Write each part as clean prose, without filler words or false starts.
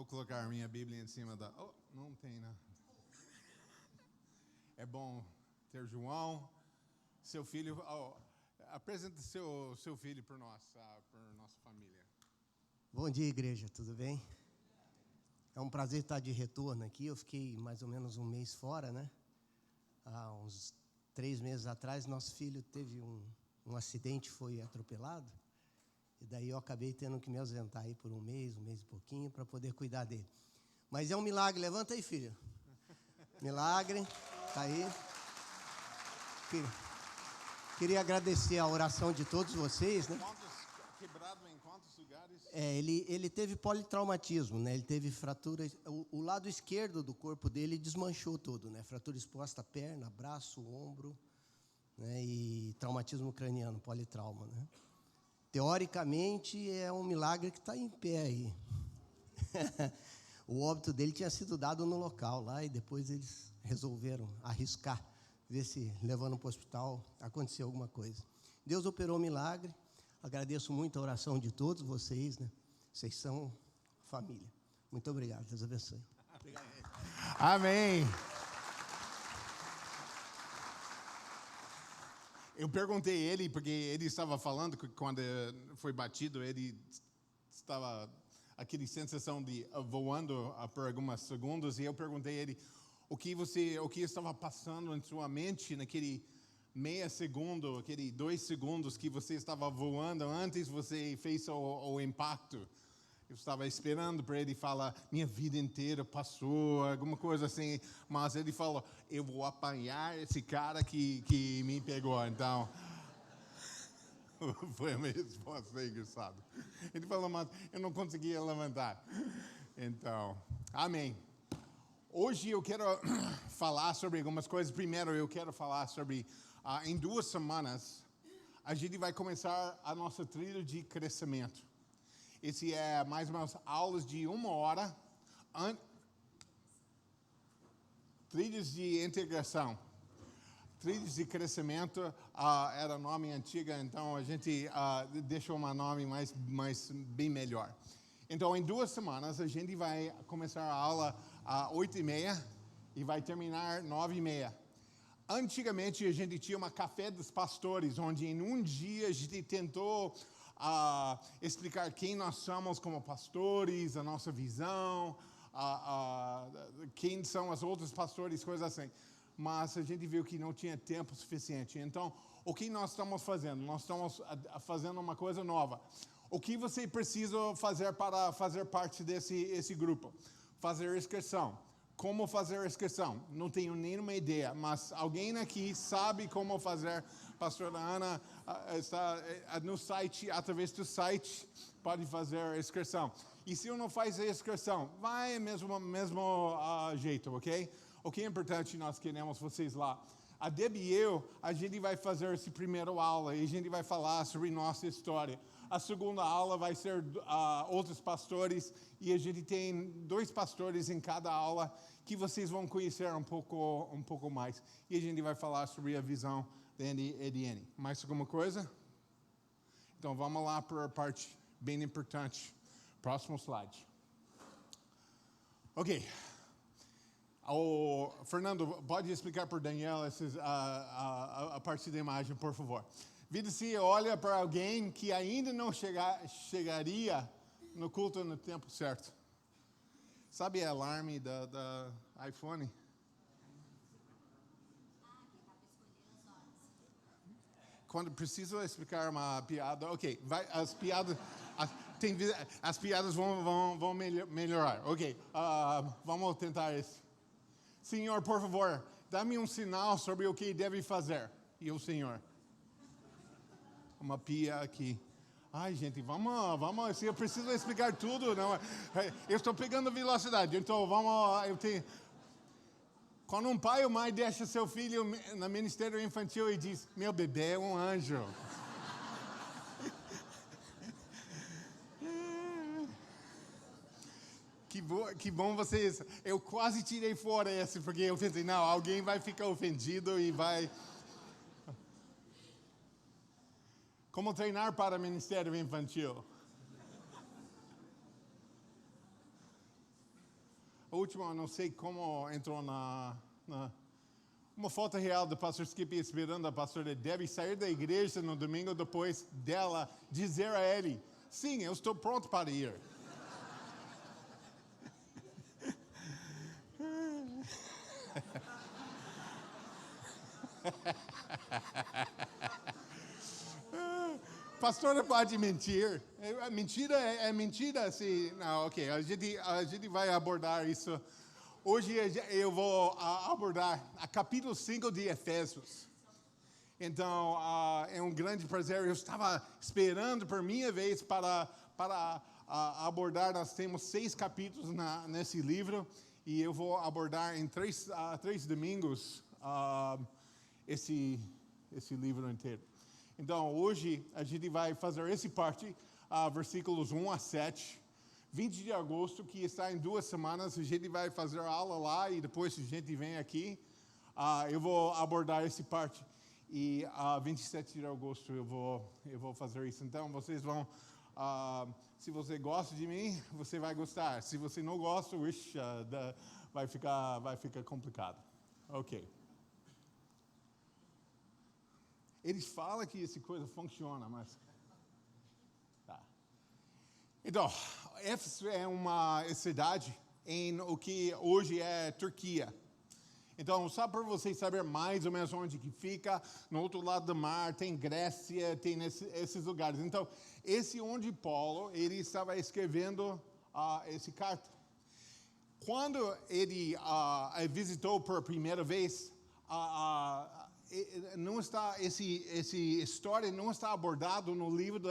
Vou colocar minha Bíblia em cima da... Oh, não tem, né? É bom ter João, seu filho... Oh, apresenta seu filho para nós, para nossa família. Bom dia, igreja, tudo bem? É um prazer estar de retorno aqui. Eu fiquei mais ou menos um mês fora, né? Há uns 3 meses atrás, nosso filho teve um acidente, foi atropelado. E daí eu acabei tendo que me ausentar aí por um mês e pouquinho, para poder cuidar dele. Mas é um milagre. Levanta aí, filho. Milagre. Tá aí. Queria agradecer a oração de todos vocês, né? Quebrado em quantos lugares? Ele teve politraumatismo, né? Ele teve fratura... O lado esquerdo do corpo dele desmanchou todo, né? Fratura exposta à perna, braço, ombro, né? E traumatismo craniano, politrauma, né? Teoricamente, é um milagre que está em pé aí. O óbito dele tinha sido dado no local lá e depois eles resolveram arriscar, ver se levando para o hospital aconteceu alguma coisa. Deus operou um milagre. Agradeço muito a oração de todos vocês, né? Vocês são família. Muito obrigado. Deus abençoe. Obrigado. Amém. Eu perguntei ele, porque ele estava falando que quando foi batido, ele estava aquela sensação de voando por alguns segundos, e eu perguntei a ele o que estava passando em sua mente naquele meio segundo, aquele 2 segundos que você estava voando antes você fez o impacto. Eu estava esperando para ele falar, minha vida inteira passou, alguma coisa assim. Mas ele falou, eu vou apanhar esse cara que me pegou. Então, foi a minha resposta, engraçado. Ele falou, mas eu não conseguia levantar. Então, amém. Hoje eu quero falar sobre algumas coisas. Primeiro, eu quero falar sobre, em 2 semanas, a gente vai começar a nossa trilha de crescimento. Esse é mais ou menos aulas de 1 hora, trilhas de integração. Trilhas de crescimento era nome antigo, então a gente deixou um nome bem melhor. Então, em 2 semanas, a gente vai começar a aula às 8h30 e vai terminar 9h30. Antigamente, a gente tinha uma café dos pastores, onde em um dia a gente tentou explicar quem nós somos como pastores, a nossa visão, quem são os outros pastores, coisas assim. Mas a gente viu que não tinha tempo suficiente. Então, o que nós estamos fazendo? Nós estamos fazendo uma coisa nova. O que você precisa fazer para fazer parte desse grupo? Fazer inscrição. Como fazer a inscrição? Não tenho nenhuma ideia, mas alguém aqui sabe como fazer. Pastora Ana está no site, através do site, pode fazer a inscrição. E se eu não faz a inscrição, vai mesmo jeito, ok? O que é importante, nós queremos vocês lá. A Debbie e eu, a gente vai fazer essa primeira aula e a gente vai falar sobre nossa história. A segunda aula vai ser outros pastores e a gente tem 2 pastores em cada aula que vocês vão conhecer um pouco mais. E a gente vai falar sobre a visão da EDN. Mais alguma coisa? Então vamos lá para a parte bem importante. Próximo slide. Ok. Fernando, pode explicar para o Daniel a parte da imagem, por favor. Vida se olha para alguém que ainda não chegaria no culto no tempo certo. Sabe o alarme da iPhone? Quando preciso explicar uma piada, ok, as piadas vão melhorar. Ok, vamos tentar isso. Senhor, por favor, dá-me um sinal sobre o que deve fazer. E o Senhor? Uma pia aqui. Ai, gente, vamos. Eu preciso explicar tudo. Não, eu estou pegando velocidade. Então, Quando um pai ou mãe deixa seu filho no ministério infantil e diz, meu bebê é um anjo. Que bom vocês. Eu quase tirei fora esse, porque eu pensei, não, alguém vai ficar ofendido e vai... Como treinar para o ministério infantil? A última, não sei como entrou uma foto real do pastor Skip esperando a pastora Debbie sair da igreja no domingo depois dela dizer a ele, sim, eu estou pronto para ir. Pastora pode mentir. Mentira é mentira. Se, não, ok, a gente vai abordar isso. Hoje eu vou abordar a capítulo 5 de Efésios. Então, é um grande prazer. Eu estava esperando por minha vez para abordar. Nós temos 6 capítulos nesse livro. E eu vou abordar em 3 domingos esse livro inteiro. Então, hoje a gente vai fazer essa parte, versículos 1 a 7. 20 de agosto, que está em 2 semanas, a gente vai fazer a aula lá e depois a gente vem aqui. Eu vou abordar essa parte. E 27 de agosto eu vou fazer isso. Então, vocês vão... se você gosta de mim, você vai gostar. Se você não gosta, vai ficar complicado. Ok. Eles falam que essa coisa funciona, mas... Tá. Então, Éfeso é uma cidade em o que hoje é Turquia. Então, só para vocês saberem mais ou menos onde que fica, no outro lado do mar, tem Grécia, tem esses lugares. Então, esse onde Paulo, ele estava escrevendo essa carta. Quando ele visitou por primeira vez, não está essa história não está abordado no livro de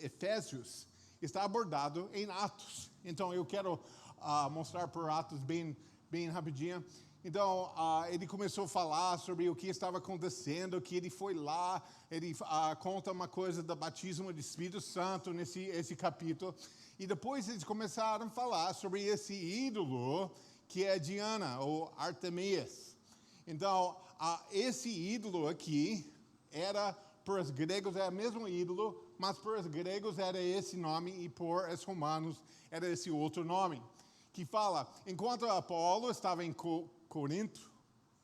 Efésios, está abordado em Atos. Então eu quero mostrar por Atos bem rapidinho. Então ele começou a falar sobre o que estava acontecendo, que ele foi lá, ele conta uma coisa do batismo do Espírito Santo nesse capítulo. E depois eles começaram a falar sobre esse ídolo que é Diana ou Artemias. Então, esse ídolo aqui era, para os gregos, é o mesmo ídolo, mas para os gregos era esse nome e para os romanos era esse outro nome. Que fala, enquanto Apolo estava em Corinto,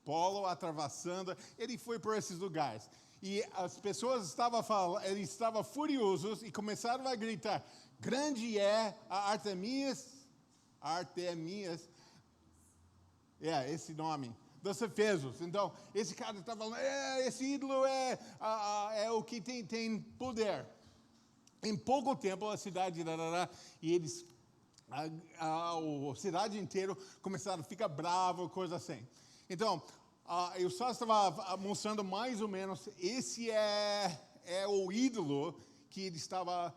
Paulo atravessando, ele foi por esses lugares. E as pessoas eles estavam furiosos e começaram a gritar, grande é a Artemias, esse nome. Dos Efésios. Então, esse cara está falando, esse ídolo é o que tem poder. Em pouco tempo, a cidade, e eles, a cidade inteira começaram a ficar bravo, coisa assim. Então, eu só estava mostrando mais ou menos, esse é o ídolo que ele estava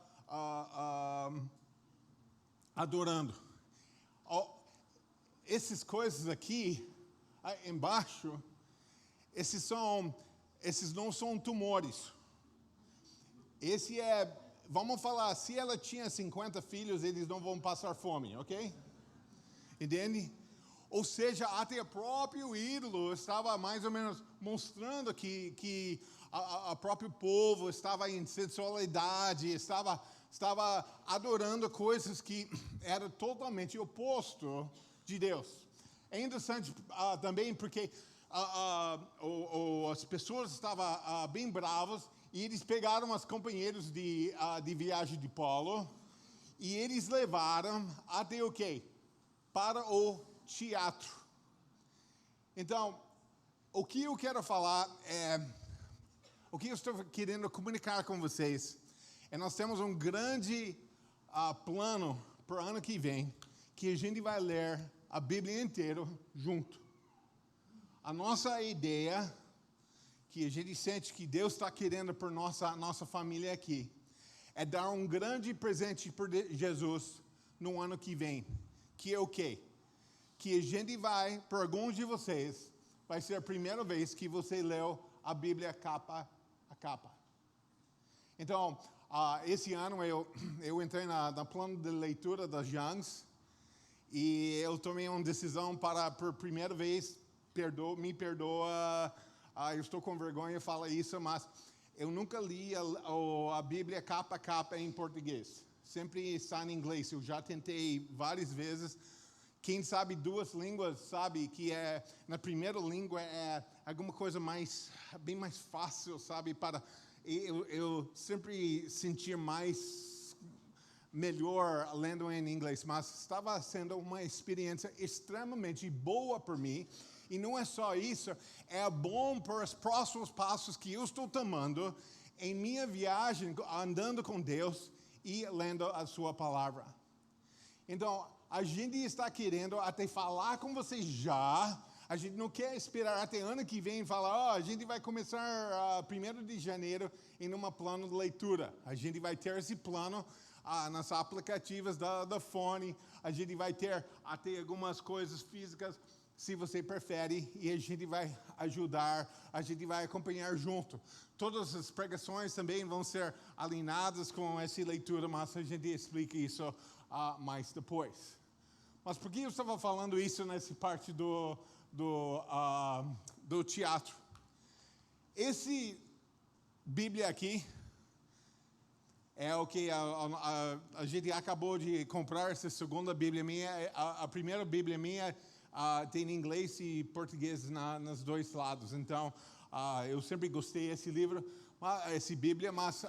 adorando. Essas coisas aqui, embaixo, esses não são tumores. Vamos falar, se ela tinha 50 filhos, eles não vão passar fome, ok? Entende? Ou seja, até o próprio ídolo estava mais ou menos mostrando que o próprio povo estava em sensualidade, estava adorando coisas que eram totalmente oposto de Deus. É interessante também porque as pessoas estavam bem bravas e eles pegaram os companheiros de viagem de Paulo e eles levaram até o quê? Para o teatro. Então, o que eu quero falar o que eu estou querendo comunicar com vocês nós temos um grande plano para o ano que vem, que a gente vai ler a Bíblia inteira junto. A nossa ideia, que a gente sente que Deus está querendo por nossa família aqui, é dar um grande presente por Jesus no ano que vem. Que é o quê? Que a gente vai, por alguns de vocês, vai ser a primeira vez que você leu a Bíblia capa a capa. Então, esse ano eu entrei na plano de leitura das Youngs e eu tomei uma decisão para, por primeira vez, me perdoa, eu estou com vergonha de falar isso, mas eu nunca li a Bíblia capa a capa em português. sempre está em inglês. Eu já tentei várias vezes. Quem sabe 2 línguas sabe que na primeira língua é alguma coisa bem mais fácil, sabe? Para eu sempre sentir melhor lendo em inglês, mas estava sendo uma experiência extremamente boa para mim. E não é só isso, é bom para os próximos passos que eu estou tomando em minha viagem, andando com Deus e lendo a sua palavra. Então, a gente está querendo até falar com vocês já. A gente não quer esperar até ano que vem e falar, a gente vai começar 1º de janeiro em um plano de leitura. A gente vai ter esse plano nas aplicativas da fone. A gente vai ter até algumas coisas físicas, se você prefere, e a gente vai ajudar, a gente vai acompanhar junto. Todas as pregações também vão ser alinhadas com essa leitura, mas a gente explica isso mais depois. Mas por que eu estava falando isso nessa parte do teatro? Esse Bíblia aqui é o que a gente acabou de comprar, essa segunda Bíblia minha. A primeira Bíblia minha tem inglês e português nos 2 lados. Então, eu sempre gostei desse livro, essa Bíblia, mas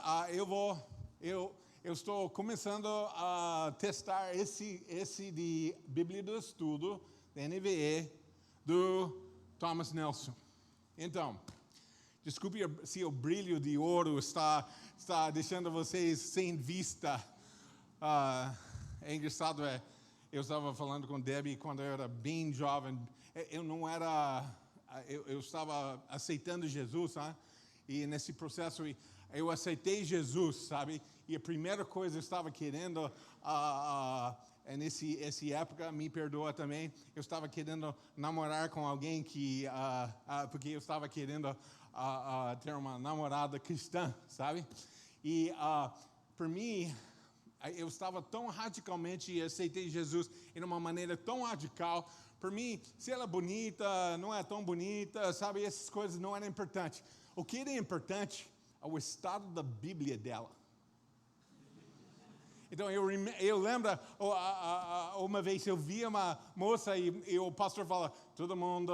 eu estou começando a testar esse de Bíblia do Estudo, da NVE, do Thomas Nelson. Então, desculpe se o brilho de ouro está deixando vocês sem vista. É engraçado, eu estava falando com Debbie quando eu era bem jovem. Eu estava aceitando Jesus, sabe? E nesse processo eu aceitei Jesus, sabe? E a primeira coisa que eu estava querendo, nessa época, me perdoa também, eu estava querendo namorar com alguém porque eu estava querendo ter uma namorada cristã, sabe? E para mim, eu estava tão radicalmente, aceitei Jesus de uma maneira tão radical. Para mim, se ela é bonita, não é tão bonita, sabe? Essas coisas não eram importantes. O que era importante é o estado da Bíblia dela. Então, eu lembro, uma vez eu vi uma moça e o pastor fala, todo mundo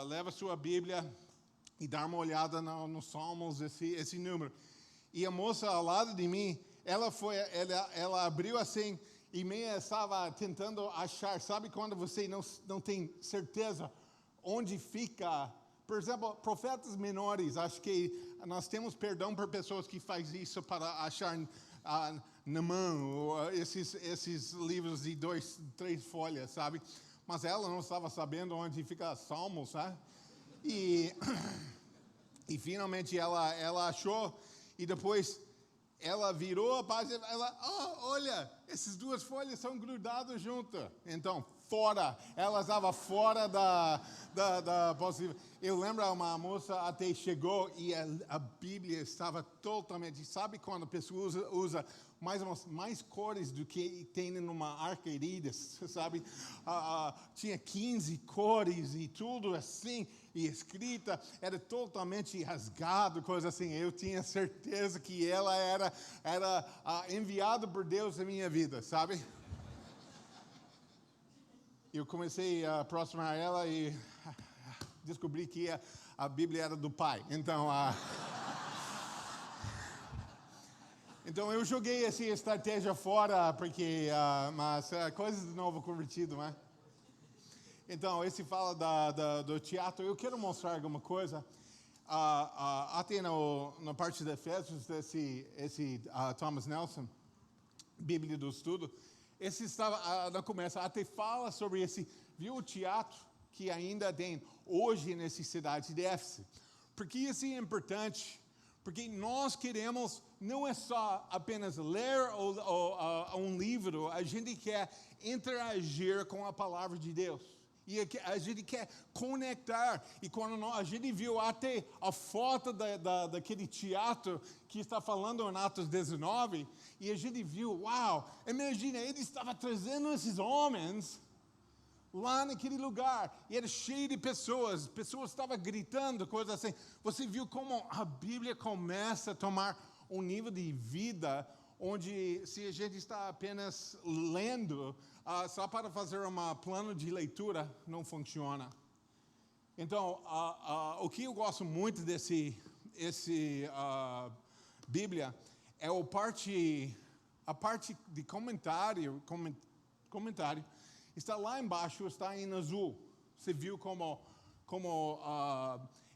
leva sua Bíblia e dá uma olhada nos Salmos, esse número. E a moça ao lado de mim, ela abriu assim e meio estava tentando achar, sabe quando você não tem certeza onde fica. Por exemplo, profetas menores, acho que nós temos perdão por pessoas que fazem isso para achar na mão, esses livros de 2, 3 folhas, sabe? Mas ela não estava sabendo onde fica Salmos, sabe? E finalmente ela achou, e depois ela virou a página, olha, essas 2 folhas são grudadas juntas. Então, ela estava fora da possível. Eu lembro uma moça até chegou e a Bíblia estava totalmente, sabe quando a pessoa usa mais cores do que tem numa arco-íris, sabe? Tinha 15 cores e tudo assim, e escrita, era totalmente rasgado, coisa assim. Eu tinha certeza que ela era enviada por Deus na minha vida, sabe? Eu comecei a aproximar ela e descobri que a Bíblia era do pai. Então eu joguei essa estratégia fora, porque mas coisas de novo convertido, né? Então esse fala do teatro. Eu quero mostrar alguma coisa. Até na parte de Efésios, esse Thomas Nelson, Bíblia do Estudo. Esse estava na começa, até fala sobre viu o teatro que ainda tem hoje nessa cidade de Éfeso. Porque isso é importante, porque nós queremos, não é só apenas ler um livro, a gente quer interagir com a palavra de Deus. E a gente quer conectar. E quando a gente viu até a foto daquele teatro que está falando em Atos 19, e a gente viu, uau, imagina, ele estava trazendo esses homens lá naquele lugar, e era cheio de pessoas estavam gritando, coisas assim. Você viu como a Bíblia começa a tomar um nível de vida onde se a gente está apenas lendo, só para fazer um plano de leitura, não funciona. Então, o que eu gosto muito desse Bíblia é a parte de comentário está lá embaixo, está em azul. Você viu como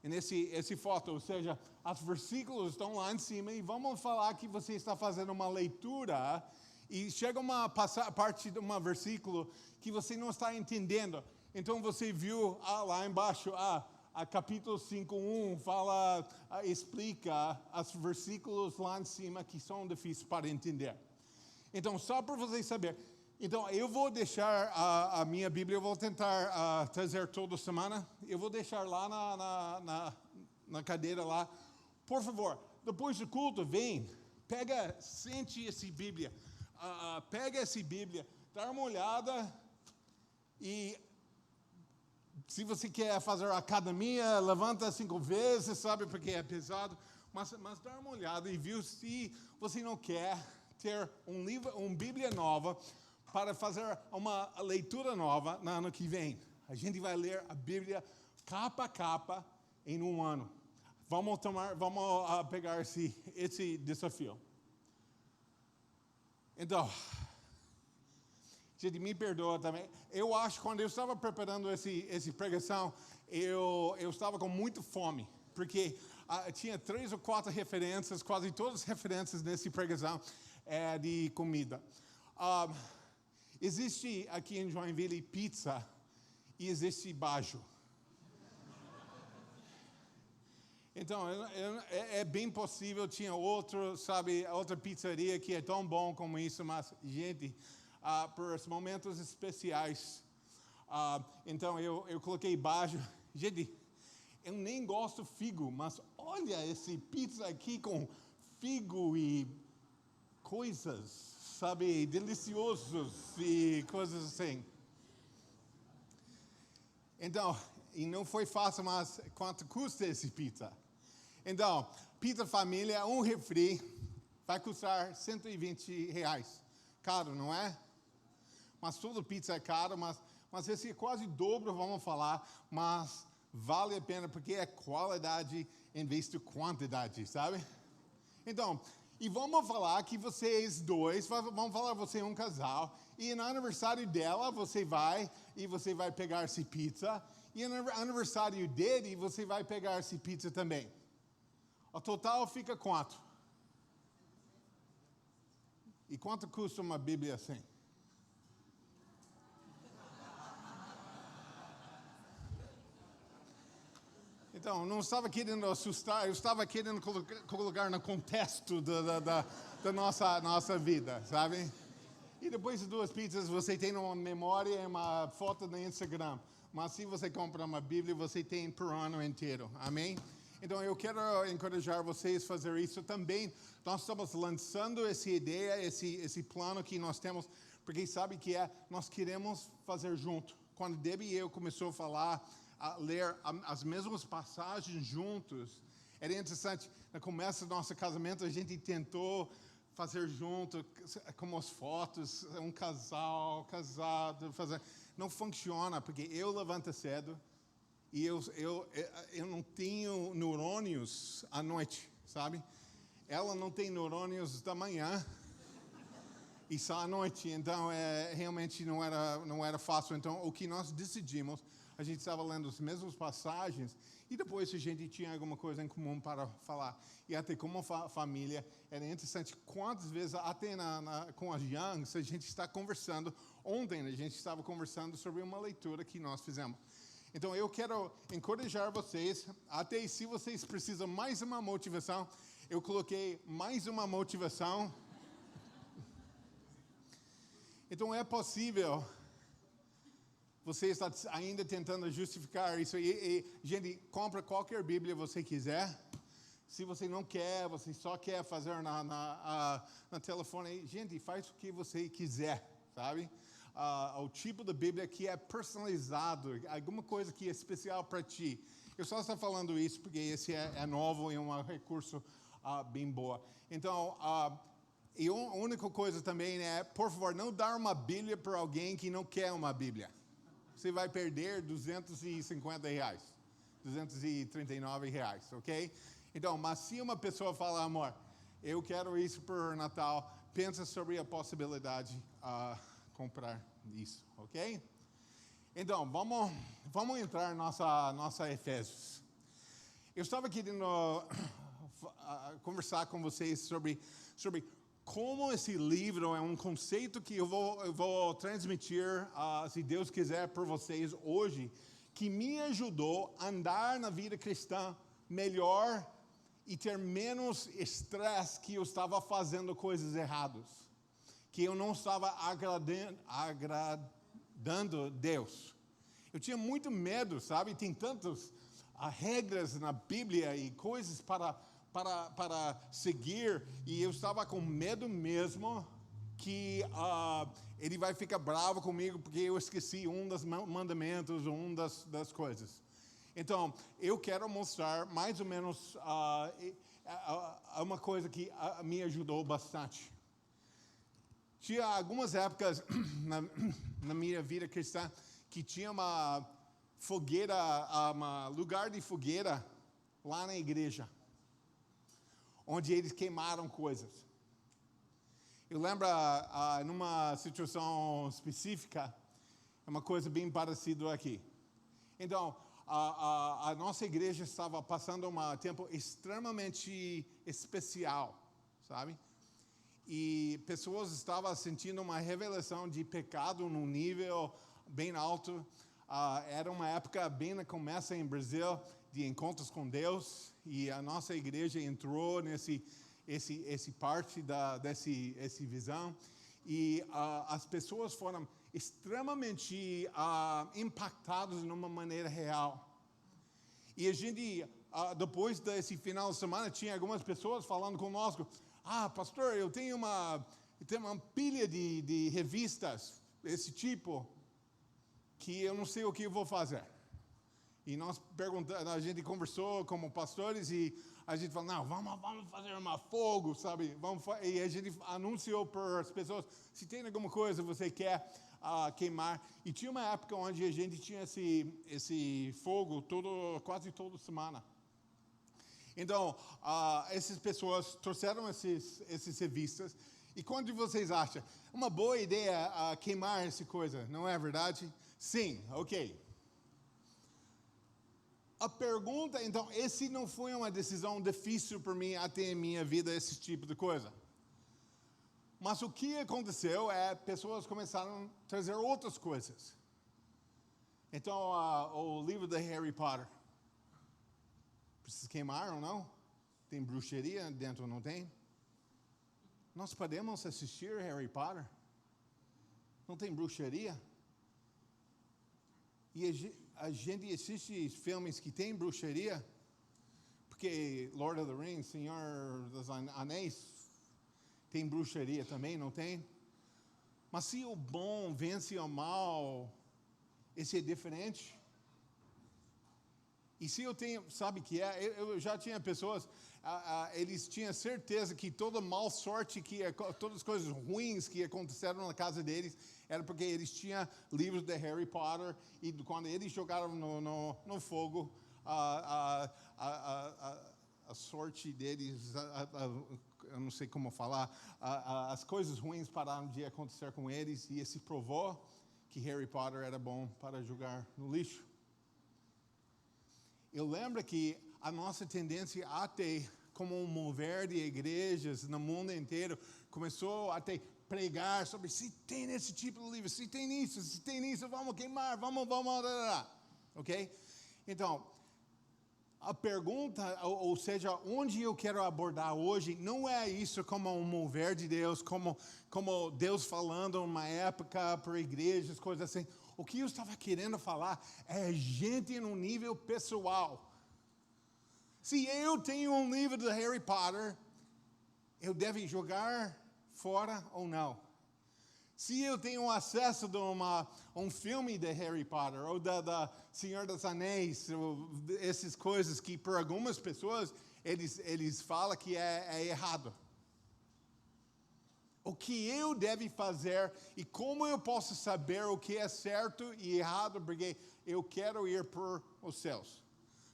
nesse foto, ou seja, os versículos estão lá em cima e vamos falar que você está fazendo uma leitura e chega uma parte de um versículo que você não está entendendo. Então você viu lá embaixo, a capítulo 5:1 fala, explica os versículos lá em cima que são difíceis para entender. Então, só para vocês saberem. Então, eu vou deixar a minha Bíblia, eu vou tentar trazer toda semana. Eu vou deixar lá na cadeira lá. Por favor, depois do culto, vem, sente essa Bíblia. Pega essa Bíblia, dá uma olhada e... Se você quer fazer academia, levanta 5 vezes, sabe, porque é pesado. Mas dá uma olhada e viu se você não quer ter uma Bíblia nova para fazer uma leitura nova no ano que vem. A gente vai ler a Bíblia capa a capa em um ano. Vamos pegar esse desafio. Então... Gente, me perdoa também. Eu acho que quando eu estava preparando essa pregação, eu estava com muita fome, porque tinha 3 ou 4 referências, quase todas as referências nessa pregação de comida. Existe aqui em Joinville pizza e existe bajo. Então, é bem possível, tinha outra pizzaria que é tão bom como isso, mas, gente... por os momentos especiais. Então, eu coloquei bajo. Gente, eu nem gosto figo, mas olha esse pizza aqui com figo e coisas, sabe, deliciosos e coisas assim. Então, e não foi fácil, mas quanto custa esse pizza? Então, pizza família, um refri, vai custar R$120. Caro, não é? Mas toda pizza é caro, mas esse é quase dobro, vamos falar, mas vale a pena porque é qualidade em vez de quantidade, sabe? Então, e vamos falar que vocês dois, vamos falar você é um casal, e no aniversário dela você vai pegar essa pizza, e no aniversário dele você vai pegar essa pizza também. O total fica quanto? E quanto custa uma Bíblia assim? Então, não estava querendo assustar, eu estava querendo colocar no contexto da nossa vida, sabe? E depois de 2 pizzas, você tem uma memória e uma foto no Instagram. Mas se você compra uma Bíblia, você tem por ano inteiro. Amém? Então, eu quero encorajar vocês a fazer isso também. Nós estamos lançando essa ideia, esse plano que nós temos, porque sabe que nós queremos fazer junto. Quando Debbie e eu começamos a falar, a ler as mesmas passagens juntos, era interessante. No começo do nosso casamento, a gente tentou fazer junto, como as fotos, um casal, casado, fazer. Não funciona, porque eu levanto cedo e eu não tenho neurônios à noite, sabe? Ela não tem neurônios da manhã e só à noite, então realmente não era fácil. Então, o que nós decidimos, a gente estava lendo as mesmas passagens e depois a gente tinha alguma coisa em comum para falar. E até como família, era interessante quantas vezes, até com as Youngs, a gente está conversando. Ontem a gente estava conversando sobre uma leitura que nós fizemos. Então eu quero encorajar vocês, até se vocês precisam mais uma motivação, eu coloquei mais uma motivação. Então é possível... Você está ainda tentando justificar isso. Gente, compra qualquer Bíblia você quiser. Se você não quer, você só quer fazer na telefone. Gente, faz o que você quiser, sabe? O tipo de Bíblia que é personalizado. Alguma coisa que é especial para ti. Eu só estou falando isso porque esse é novo e é um recurso bem boa. Então, E a única coisa também é, por favor, não dar uma Bíblia para alguém que não quer uma Bíblia. Você vai perder R$250, R$239, ok? Então, mas se uma pessoa fala, amor, eu quero isso por Natal, pensa sobre a possibilidade de comprar isso, ok? Então, vamos entrar nossa Efésios. Eu estava querendo conversar com vocês sobre como esse livro é um conceito que eu vou transmitir, se Deus quiser, por vocês hoje, que me ajudou a andar na vida cristã melhor e ter menos estresse que eu estava fazendo coisas erradas, que eu não estava agradando Deus. Eu tinha muito medo, sabe? Tem tantas regras na Bíblia e coisas para seguir, e eu estava com medo mesmo que ele vai ficar bravo comigo porque eu esqueci um dos mandamentos, das coisas. Então, eu quero mostrar mais ou menos uma coisa que me ajudou bastante. Tinha algumas épocas na minha vida cristã que tinha uma fogueira, um lugar de fogueira lá na igreja, onde eles queimaram coisas. Eu lembro, numa situação específica, uma coisa bem parecida aqui. Então, a nossa igreja estava passando um tempo extremamente especial, sabe? E pessoas estavam sentindo uma revelação de pecado num nível bem alto. Era uma época bem no começo em Brasil de encontros com Deus, e a nossa igreja entrou nesse parte dessa visão, e as pessoas foram extremamente impactadas de uma maneira real. E a gente, depois desse final de semana, tinha algumas pessoas falando conosco, pastor, eu tenho uma pilha de revistas desse tipo, que eu não sei o que eu vou fazer. E a gente conversou como pastores, e a gente falou, não, vamos fazer fogo, sabe? E a gente anunciou para as pessoas, se tem alguma coisa que você quer queimar. E tinha uma época onde a gente tinha esse fogo quase toda semana. Então, essas pessoas trouxeram essas revistas. E quando vocês acham? Uma boa ideia queimar essa coisa, não é verdade? Sim, ok. A pergunta, então, esse não foi uma decisão difícil para mim até em minha vida, esse tipo de coisa. Mas o que aconteceu é pessoas começaram a trazer outras coisas. Então, o livro de Harry Potter. Precisa queimar ou não? Tem bruxaria dentro, não tem? Nós podemos assistir Harry Potter? Não tem bruxaria? E a gente assiste filmes que tem bruxaria, porque Lord of the Rings, Senhor dos Anéis, tem bruxaria também, não tem? Mas se o bom vence o mal, esse é diferente. E se eu tenho, sabe que eu já tinha pessoas, eles tinham certeza que toda mal sorte, todas as coisas ruins que aconteceram na casa deles, era porque eles tinham livros de Harry Potter, e quando eles jogaram no fogo, a sorte deles, eu não sei como falar, as coisas ruins pararam de acontecer com eles, e isso provou que Harry Potter era bom para jogar no lixo. Eu lembro que a nossa tendência até como um mover de igrejas no mundo inteiro começou a pregar sobre se tem esse tipo de livro, se tem isso, vamos queimar, vamos, ok? Então, a pergunta, ou seja, onde eu quero abordar hoje, não é isso como um mover de Deus, como Deus falando uma época para igrejas, coisas assim. O que eu estava querendo falar é gente no nível pessoal. Se eu tenho um livro de Harry Potter, eu devo jogar fora ou não? Se eu tenho acesso a um filme de Harry Potter, ou da Senhor dos Anéis, essas coisas que por algumas pessoas eles falam que é errado. O que eu devo fazer e como eu posso saber o que é certo e errado, porque eu quero ir por os céus.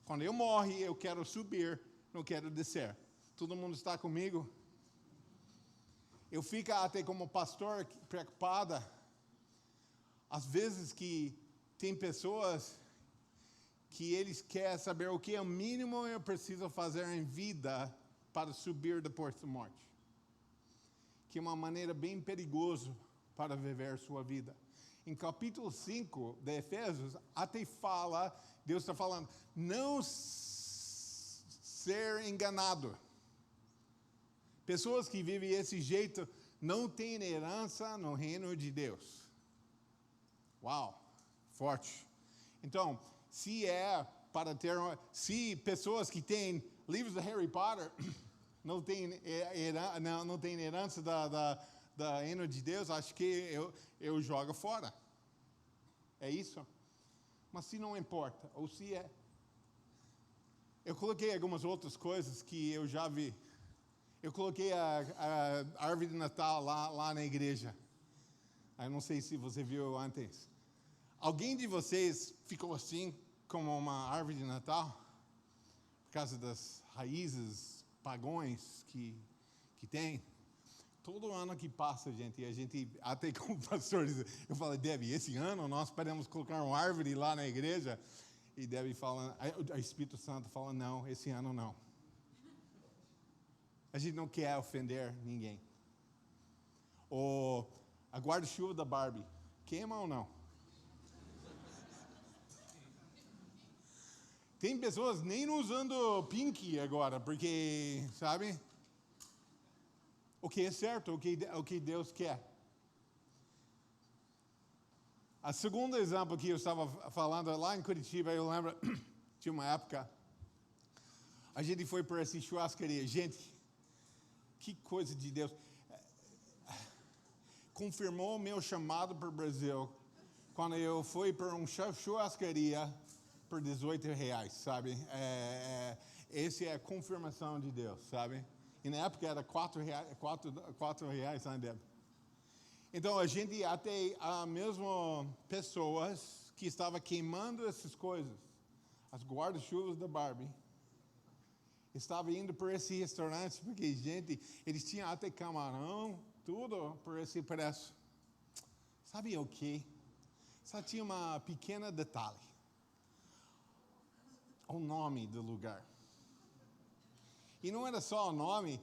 Quando eu morrer, eu quero subir, não quero descer. Todo mundo está comigo? Eu fico até como pastor preocupada. Às vezes que tem pessoas que eles querem saber o que é o mínimo eu preciso fazer em vida para subir depois da morte. Que é uma maneira bem perigosa para viver sua vida. Em capítulo 5 de Efésios, até fala, Deus está falando, não ser enganado. Pessoas que vivem desse jeito não têm herança no reino de Deus. Uau, forte. Então, se pessoas que têm livros de Harry Potter não têm herança da reino de Deus, acho que eu jogo fora. É isso? Mas se não importa, ou se é. Eu coloquei algumas outras coisas que eu já vi. Eu coloquei a árvore de Natal lá na igreja. Eu não sei se você viu antes. Alguém de vocês ficou assim, como uma árvore de Natal? Por causa das raízes pagões que tem? Todo ano que passa, gente, e a gente, até como pastor, eu falo, Debbie, esse ano nós podemos colocar uma árvore lá na igreja? E Debbie fala, o Espírito Santo fala, não, esse ano não. A gente não quer ofender ninguém. Ou a guarda-chuva da Barbie, queima ou não? Tem pessoas nem usando pink agora, porque, sabe? O que é certo, o que Deus quer. A segundo exemplo que eu estava falando lá em Curitiba, eu lembro, tinha uma época, a gente foi para essa churrascaria. Gente, que coisa de Deus. Confirmou o meu chamado para o Brasil, quando eu fui para uma churrascaria por R$18, sabe? Essa é a confirmação de Deus, sabe? E na época era R$4, né, Então a gente até mesmo pessoas que estavam queimando essas coisas, as guarda-chuvas da Barbie, estavam indo por esse restaurante, porque, gente, eles tinham até camarão, tudo por esse preço. Sabe o quê? Só tinha uma pequena detalhe. O nome do lugar. E não era só o nome.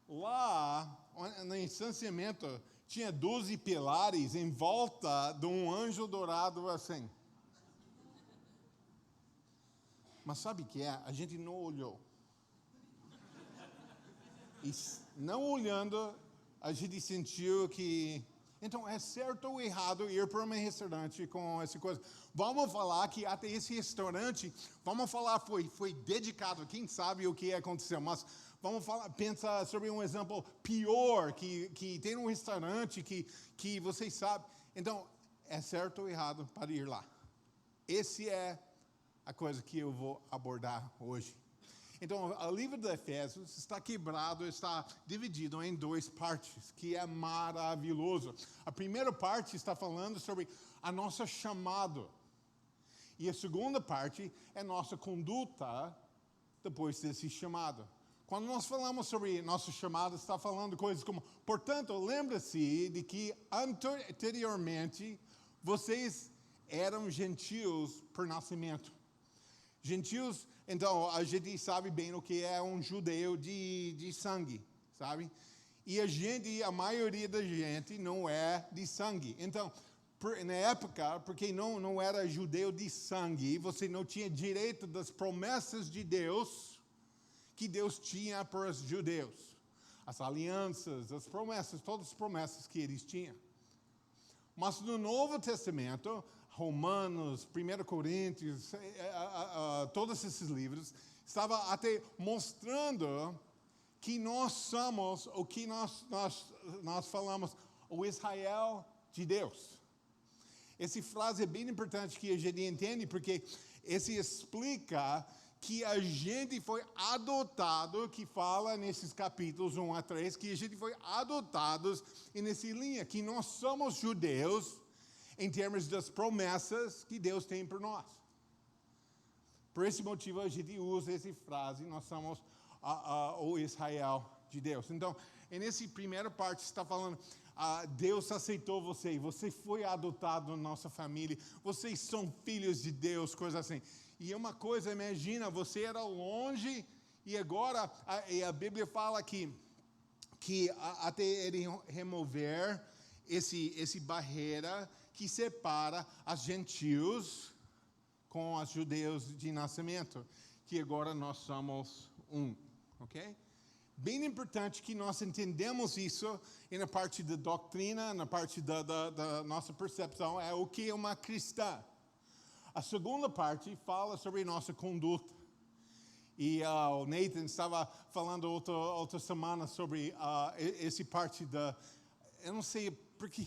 Lá, no estacionamento, tinha 12 pilares em volta de um anjo dourado assim. Mas sabe o que é? A gente não olhou. E não olhando, a gente sentiu que... Então, é certo ou errado ir para um restaurante com essa coisa? Vamos falar que até esse restaurante, vamos falar, foi dedicado, quem sabe o que aconteceu, mas vamos falar, pensa sobre um exemplo pior, que tem um restaurante que vocês sabem. Então, é certo ou errado para ir lá? Essa é a coisa que eu vou abordar hoje. Então, o livro de Efésios está quebrado, está dividido em duas partes, que é maravilhoso. A primeira parte está falando sobre a nossa chamado. E a segunda parte é nossa conduta depois desse chamado. Quando nós falamos sobre nosso chamado, está falando coisas como, portanto, lembre-se de que anteriormente vocês eram gentios por nascimento. Gentios, então, a gente sabe bem o que é um judeu de sangue, sabe? E a maioria da gente não é de sangue. Então, na época, porque não era judeu de sangue, você não tinha direito das promessas de Deus que Deus tinha para os judeus. As alianças, as promessas, todas as promessas que eles tinham. Mas no Novo Testamento, Romanos, 1 Coríntios, todos esses livros, estava até mostrando que nós somos o que nós falamos, o Israel de Deus. Essa frase é bem importante que a gente entende, porque esse explica que a gente foi adotado, que fala nesses capítulos 1 a 3, que a gente foi adotados nessa linha, que nós somos judeus em termos das promessas que Deus tem por nós. Por esse motivo a gente usa essa frase, nós somos o Israel de Deus. Então, nessa primeira parte está falando, Deus aceitou você, você foi adotado na nossa família, vocês são filhos de Deus, coisa assim. E uma coisa, imagina, você era longe e agora a Bíblia fala que até ele remover esse barreira que separa os gentios com os judeus de nascimento, que agora nós somos um, ok? Bem importante que nós entendamos isso na parte da doutrina, na parte da nossa percepção, é o que é uma cristã. A segunda parte fala sobre nossa conduta. E o Nathan estava falando outra semana sobre essa parte da... Eu não sei porque...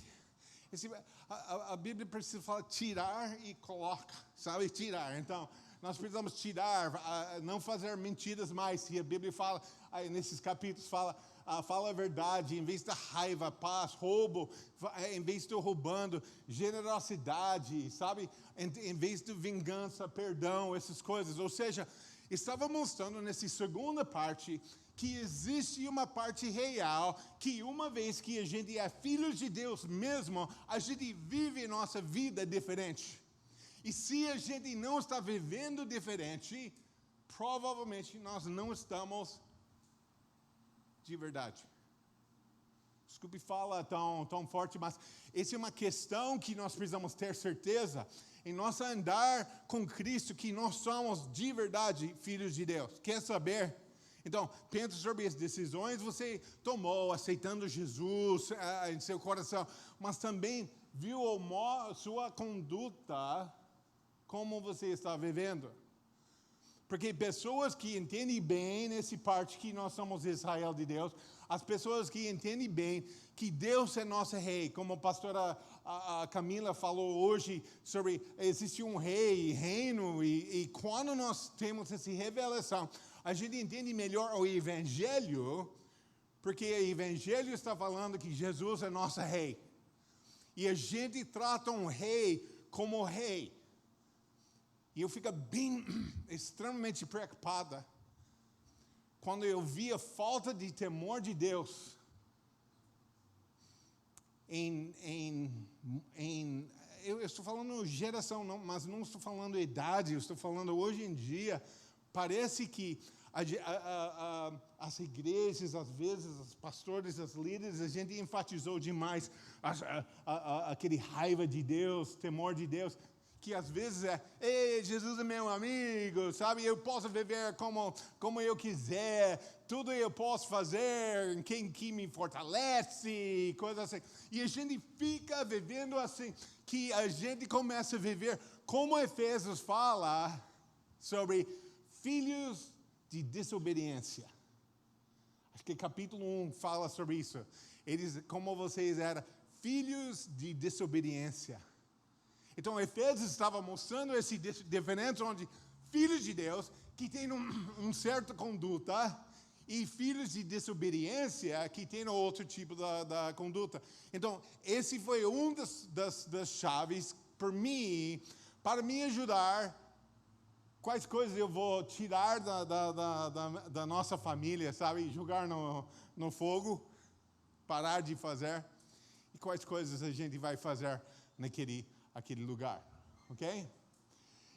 A Bíblia precisa falar tirar e coloca, sabe? Tirar. Então, nós precisamos tirar, não fazer mentiras mais. Se a Bíblia fala, nesses capítulos, fala a verdade, em vez da raiva, paz, roubo, em vez de roubando, generosidade, sabe? Em vez de vingança, perdão, essas coisas. Ou seja, estava mostrando nessa segunda parte que existe uma parte real, que uma vez que a gente é filho de Deus mesmo, a gente vive nossa vida diferente. E se a gente não está vivendo diferente, provavelmente nós não estamos de verdade. Desculpe falar tão forte, mas essa é uma questão que nós precisamos ter certeza em nosso andar com Cristo, que nós somos de verdade filhos de Deus. Quer saber? Então, pense sobre as decisões que você tomou, aceitando Jesus em seu coração, mas também viu sua conduta, como você está vivendo. Porque pessoas que entendem bem nessa parte que nós somos Israel de Deus, as pessoas que entendem bem que Deus é nosso rei, como a pastora Camila falou hoje sobre existe um rei, reino, e quando nós temos essa revelação, a gente entende melhor o Evangelho, porque o Evangelho está falando que Jesus é nosso rei. E a gente trata um rei como rei. E eu fico extremamente preocupada quando eu vi a falta de temor de Deus eu estou falando geração, não, mas não estou falando idade, eu estou falando hoje em dia. Parece que as igrejas, às vezes, os pastores, os líderes, a gente enfatizou demais aquele raiva de Deus, temor de Deus, que às vezes ei, Jesus é meu amigo, sabe? Eu posso viver como eu quiser, tudo eu posso fazer, quem que me fortalece, coisas assim. E a gente fica vivendo assim, que a gente começa a viver como Efésios fala sobre filhos de desobediência. Acho que capítulo 1 fala sobre isso. Eles, como vocês eram, filhos de desobediência. Então, Efésios estava mostrando esse diferença onde filhos de Deus, que têm uma certa conduta, e filhos de desobediência, que têm outro tipo da conduta. Então, esse foi um das chaves para me ajudar. Quais coisas eu vou tirar da nossa família, sabe? Jogar no fogo, parar de fazer. E quais coisas a gente vai fazer naquele lugar, ok?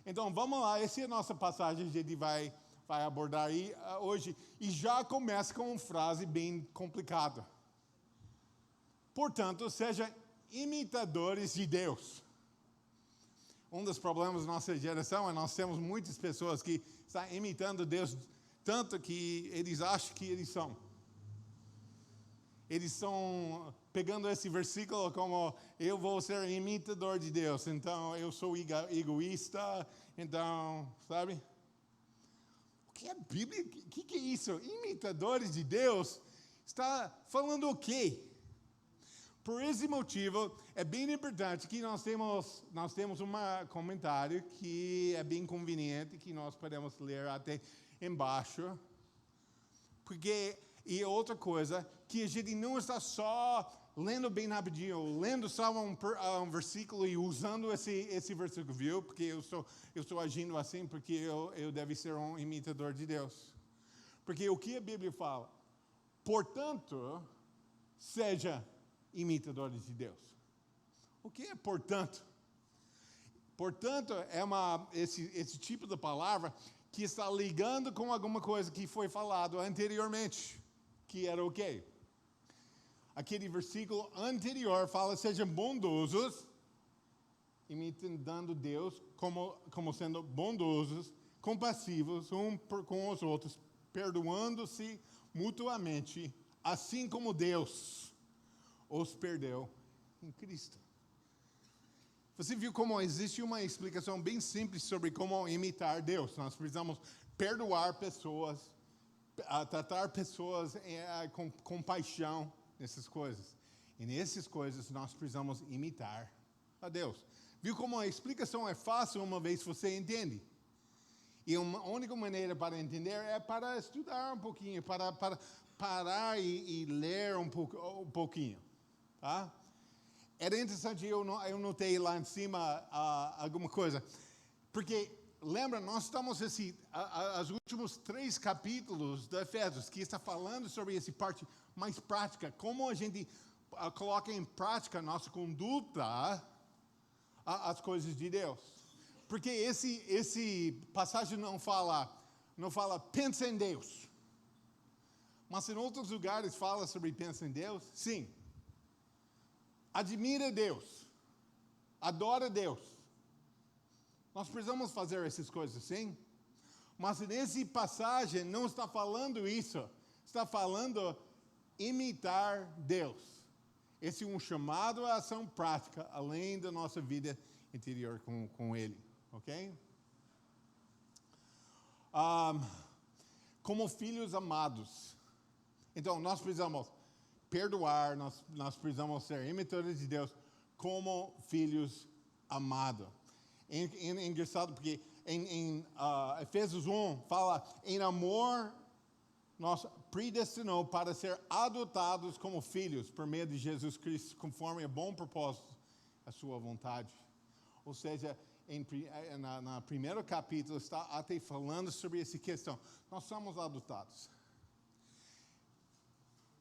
Então, vamos lá. Essa é a nossa passagem, a gente vai abordar aí hoje. E já começa com uma frase bem complicada. Portanto, sejam imitadores de Deus. Um dos problemas da nossa geração é nós temos muitas pessoas que estão imitando Deus tanto que eles acham que eles são. Eles estão pegando esse versículo como eu vou ser imitador de Deus, então eu sou egoísta, então, sabe? O que é a Bíblia? O que é isso? Imitadores de Deus? Está falando o quê? por esse motivo, é bem importante que nós temos um comentário que é bem conveniente, que nós podemos ler até embaixo. Porque, e outra coisa, que a gente não está só lendo bem rapidinho, lendo só um versículo e usando esse versículo, viu? Porque eu estou agindo assim porque eu devo ser um imitador de Deus. Porque o que a Bíblia fala? Portanto, seja imitadores de Deus. O que é portanto? Portanto, é esse tipo de palavra que está ligando com alguma coisa que foi falado anteriormente, que era o quê? Aquele versículo anterior fala, sejam bondosos, imitando Deus como sendo bondosos, compassivos com os outros, perdoando-se mutuamente, assim como Deus os perdeu em Cristo. Você viu como existe uma explicação bem simples sobre como imitar Deus. Nós precisamos perdoar pessoas, tratar pessoas com compaixão nessas coisas. E nessas coisas nós precisamos imitar a Deus. Viu como a explicação é fácil uma vez você entende? E a única maneira para entender é para estudar um pouquinho, para parar e ler um pouquinho. Tá? Era interessante, eu notei lá em cima alguma coisa. Porque, lembra, nós estamos os últimos 3 capítulos de Efésios, que está falando sobre essa parte mais prática, como a gente coloca em prática a nossa conduta as coisas de Deus. Porque esse passagem não fala pensa em Deus. Mas em outros lugares fala sobre pensa em Deus, sim. Admira Deus. Adora Deus. Nós precisamos fazer essas coisas, sim. Mas nessa passagem não está falando isso. Está falando imitar Deus. Esse é um chamado à ação prática, além da nossa vida interior com Ele. Ok? Como filhos amados. Então, nós precisamos perdoar, nós precisamos ser imitadores de Deus como filhos amados. É engraçado porque em Efésios 1 fala, em amor nos predestinou para ser adotados como filhos por meio de Jesus Cristo, conforme o bom propósito da sua vontade. Ou seja, no primeiro capítulo está até falando sobre essa questão. Nós somos adotados.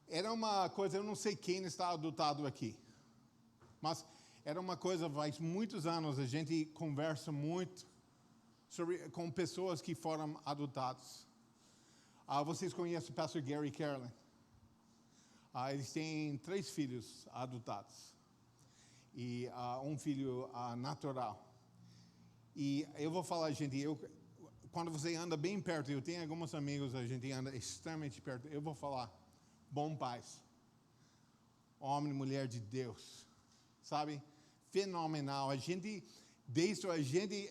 Era uma coisa, eu não sei quem está adotado aqui, mas era uma coisa, faz muitos anos, a gente conversa muito com pessoas que foram adotados. Vocês conhecem o pastor Gary Carlin? Eles têm 3 filhos adotados e um filho natural. E eu vou falar, gente, quando você anda bem perto, eu tenho alguns amigos, a gente anda extremamente perto, eu vou falar, bom pais, homem e mulher de Deus, sabe? Fenomenal. A gente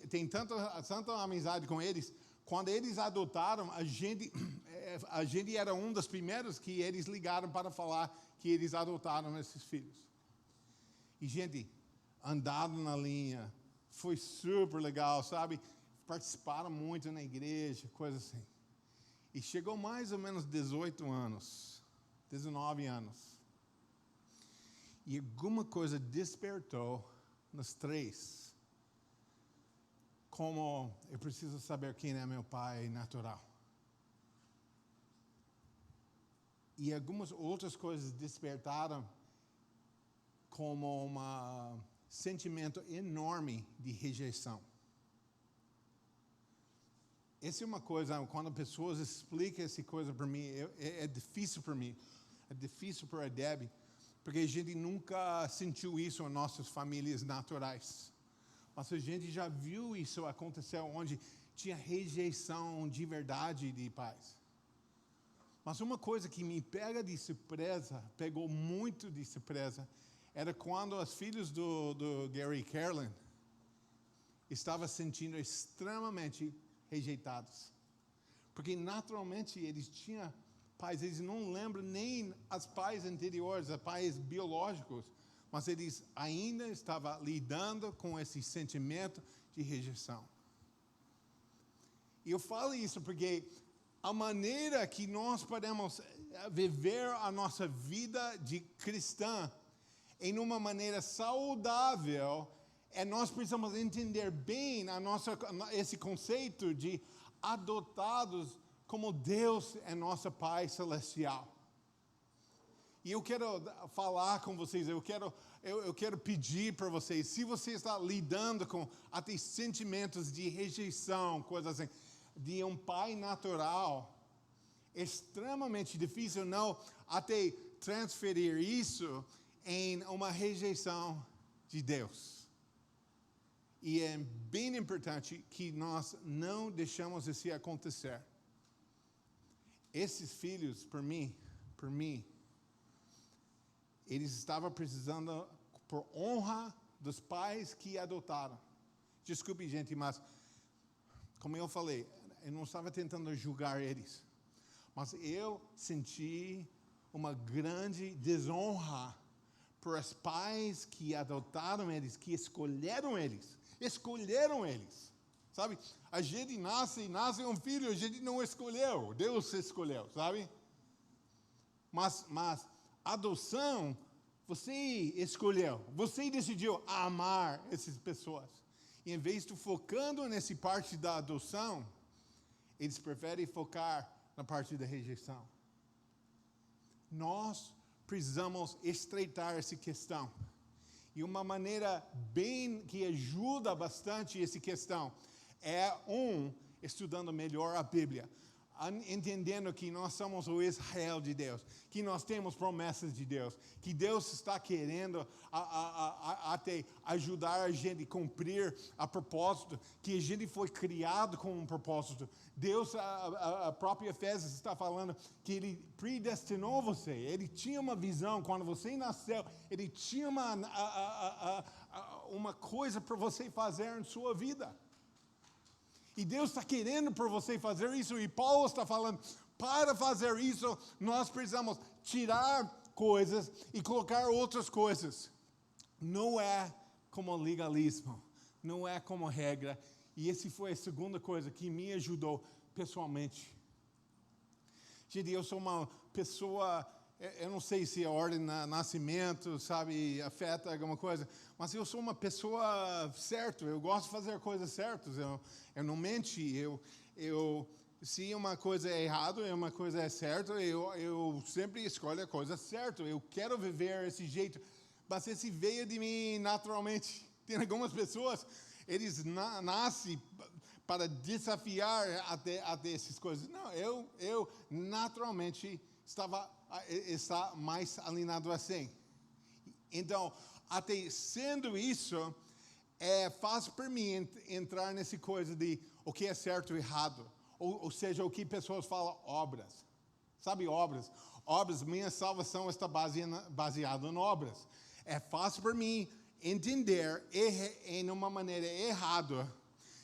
tem tanta amizade com eles. Quando eles adotaram, a gente era um dos primeiros que eles ligaram para falar que eles adotaram esses filhos. E, gente, andaram na linha, foi super legal, sabe? Participaram muito na igreja, coisa assim. E chegou mais ou menos 19 anos. E alguma coisa despertou nos 3. Como eu preciso saber quem é meu pai natural. E algumas outras coisas despertaram como um sentimento enorme de rejeição. Essa é uma coisa, quando pessoas explicam essa coisa para mim, é difícil para mim. É difícil para a Debbie, porque a gente nunca sentiu isso em nossas famílias naturais. Mas a gente já viu isso acontecer onde tinha rejeição de verdade de pais. Mas uma coisa que me pegou muito de surpresa, era quando os filhos do Gary Carlin estavam se sentindo extremamente rejeitados. Porque naturalmente eles tinham pais, eles não lembram nem os pais anteriores, os pais biológicos, mas eles ainda estavam lidando com esse sentimento de rejeição. E eu falo isso porque a maneira que nós podemos viver a nossa vida de cristã em uma maneira saudável, nós precisamos entender bem esse conceito de adotados como Deus é nosso Pai Celestial. E eu quero falar com vocês, eu quero pedir para vocês, se você está lidando com até sentimentos de rejeição, coisas assim, de um pai natural, é extremamente difícil não até transferir isso em uma rejeição de Deus. E é bem importante que nós não deixamos isso acontecer. Esses filhos, por mim, eles estavam precisando por honra dos pais que adotaram. Desculpe, gente, mas como eu falei, eu não estava tentando julgar eles, mas eu senti uma grande desonra por os pais que adotaram eles, que escolheram eles, sabe? A gente nasce um filho, a gente não escolheu, Deus escolheu, sabe? Mas adoção, você escolheu, você decidiu amar essas pessoas. E em vez de focando nessa parte da adoção, eles preferem focar na parte da rejeição. Nós precisamos estreitar essa questão. E uma maneira bem que ajuda bastante essa questão é estudando melhor a Bíblia. Entendendo que nós somos o Israel de Deus, que nós temos promessas de Deus, que Deus está querendo até ajudar a gente a cumprir a propósito, que a gente foi criado com um propósito. Deus, a própria Efésios está falando que Ele predestinou você, Ele tinha uma visão, quando você nasceu, Ele tinha uma coisa para você fazer em sua vida. E Deus está querendo por você fazer isso. E Paulo está falando, para fazer isso, nós precisamos tirar coisas e colocar outras coisas. Não é como legalismo, não é como regra. E essa foi a segunda coisa que me ajudou pessoalmente. Gente, eu sou uma pessoa, eu não sei se a ordem de nascimento, sabe, afeta alguma coisa, mas eu sou uma pessoa certa, eu gosto de fazer coisas certas, eu não mento, se uma coisa é errada e uma coisa é certa, eu sempre escolho a coisa certa, eu quero viver esse jeito, mas esse veio de mim naturalmente. Tem algumas pessoas, eles nascem para desafiar até essas coisas. Não, eu naturalmente está mais alinhado assim. Então, até sendo isso, é fácil para mim entrar nessa coisa de o que é certo e errado. Ou seja, o que pessoas falam, obras. Sabe, obras? Obras, minha salvação está baseada em obras. É fácil para mim entender em uma maneira errada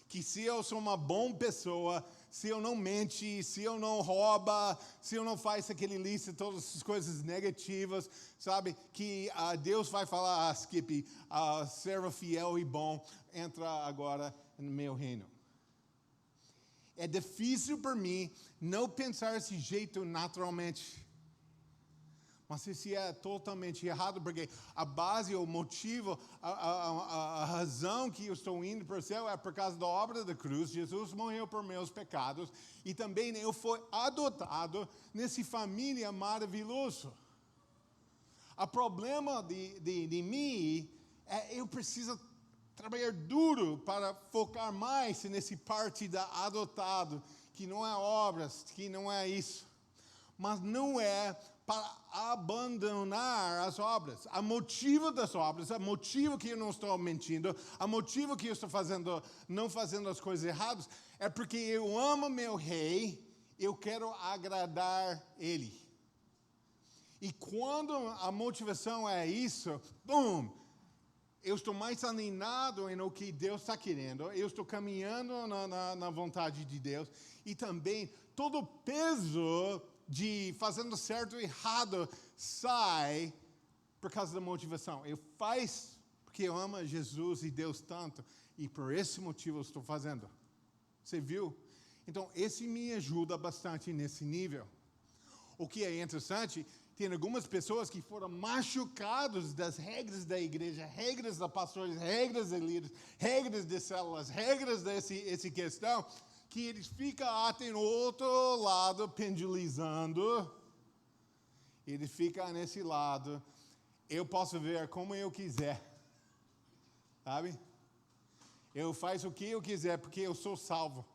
que se eu sou uma boa pessoa, se eu não mente, se eu não rouba, se eu não faço aquele lista, todas essas coisas negativas, sabe? Que Deus vai falar, Skip, servo fiel e bom, entra agora no meu reino. É difícil para mim não pensar desse jeito naturalmente. Mas isso é totalmente errado, porque a base, o motivo, a razão que eu estou indo para o céu é por causa da obra da cruz. Jesus morreu por meus pecados e também eu fui adotado nessa família maravilhosa. O problema de mim é eu preciso trabalhar duro para focar mais nessa parte da adotado, que não é obras, que não é isso. Mas não é para abandonar as obras. O motivo das obras, o motivo que eu não estou mentindo, o motivo que eu estou não fazendo as coisas erradas, é porque eu amo meu rei, eu quero agradar ele. E quando a motivação é isso, eu estou mais alinhado em o que Deus está querendo, eu estou caminhando na vontade de Deus, e também todo o peso de fazendo certo e errado sai por causa da motivação. Eu faço porque eu amo Jesus e Deus tanto, e por esse motivo eu estou fazendo. Você viu? Então, esse me ajuda bastante nesse nível. O que é interessante, tem algumas pessoas que foram machucadas das regras da igreja, regras da pastores, regras de líderes, regras de células, regras dessa questão, que eles ficam até no outro lado, pendulizando. Ele fica nesse lado. Eu posso ver como eu quiser. Sabe? Eu faço o que eu quiser, porque eu sou salvo.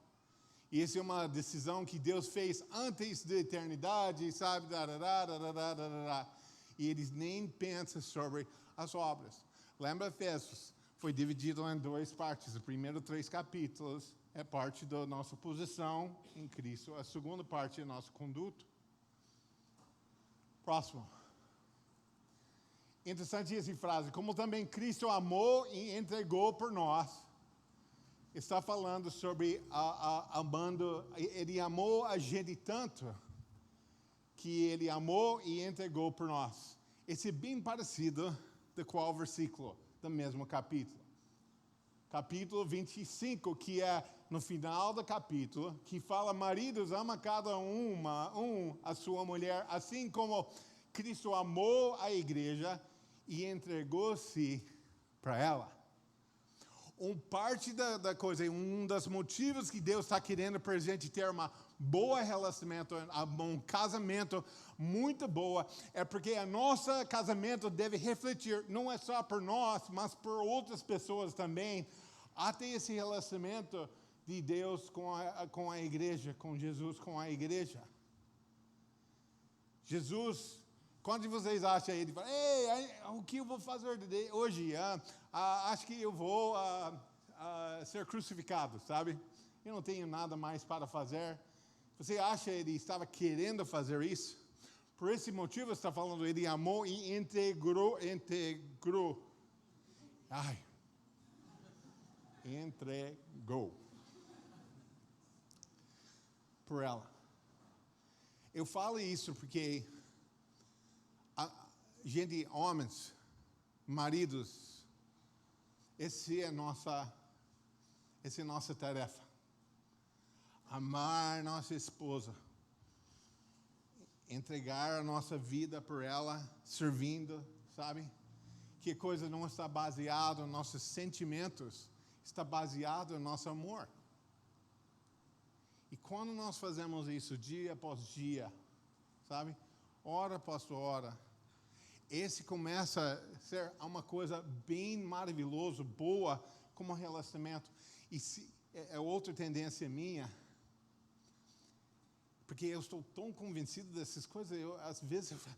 E essa é uma decisão que Deus fez antes da eternidade, sabe? E eles nem pensam sobre as obras. Lembra Efésios? Foi dividido em 2 partes. Os primeiros 3 capítulos é parte da nossa posição em Cristo. A segunda parte é nosso conduto. Próximo. Interessante essa frase. Como também Cristo amou e entregou por nós. Está falando sobre amando. Ele amou a gente tanto que ele amou e entregou por nós. Esse é bem parecido de qual versículo do mesmo capítulo. Capítulo 25, que é no final do capítulo, que fala: maridos, ama cada a sua mulher, assim como Cristo amou a igreja e entregou-se para ela. Parte da coisa, dos motivos que Deus está querendo para a gente ter uma boa relacionamento, um casamento muito boa, é porque o nosso casamento deve refletir, não é só por nós, mas por outras pessoas também, até esse relacionamento de Deus com a igreja, com Jesus, com a igreja. Jesus, quando vocês acham ele, fala: ei, o que eu vou fazer hoje? Acho que eu vou ser crucificado, sabe? Eu não tenho nada mais para fazer. Você acha que ele estava querendo fazer isso? Por esse motivo está falando, ele amou e integrou. Entregou por ela. Eu falo isso porque gente, homens, maridos, essa é nossa tarefa. Amar nossa esposa. Entregar a nossa vida por ela, servindo, sabe? Que coisa não está baseada nos nossos sentimentos, está baseado no nosso amor. E quando nós fazemos isso dia após dia, sabe? Hora após hora, esse começa a ser uma coisa bem maravilhosa, boa, como relacionamento. E é outra tendência minha, porque eu estou tão convencido dessas coisas, às vezes eu falo: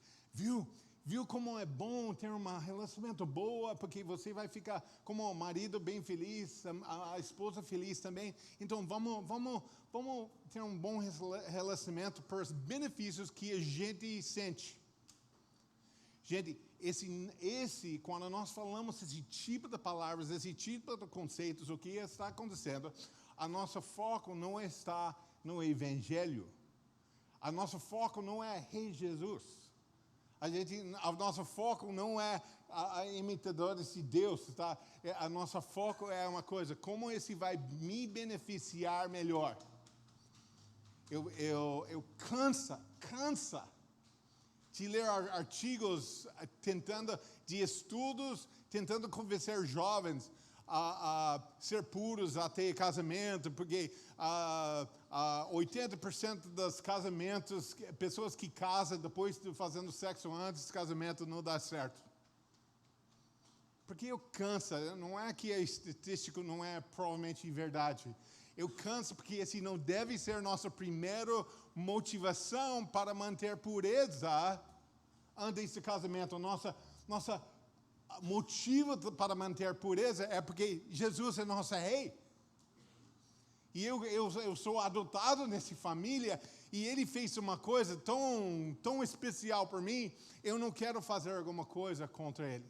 viu como é bom ter um relacionamento boa, porque você vai ficar como o marido bem feliz, a esposa feliz também. Então vamos ter um bom relacionamento por os benefícios que a gente sente. Gente, quando nós falamos esse tipo de palavras, esse tipo de conceitos, o que está acontecendo, a nosso foco não está no Evangelho. A nosso foco não é Rei Jesus. O nosso foco não é a imitadores de Deus, tá? A nosso foco é uma coisa: como esse vai me beneficiar melhor. Eu cansa de ler artigos tentando convencer jovens a ser puros até casamento, porque 80% dos casamentos, pessoas que casam depois de fazendo sexo antes do casamento, não dá certo. Porque eu canso, não é que é estatístico, não é provavelmente verdade. Eu canso porque esse não deve ser nossa primeira motivação para manter pureza antes do casamento. Nossa motivo para manter pureza é porque Jesus é nosso rei. E eu sou adotado nessa família, e ele fez uma coisa tão especial por mim, eu não quero fazer alguma coisa contra ele.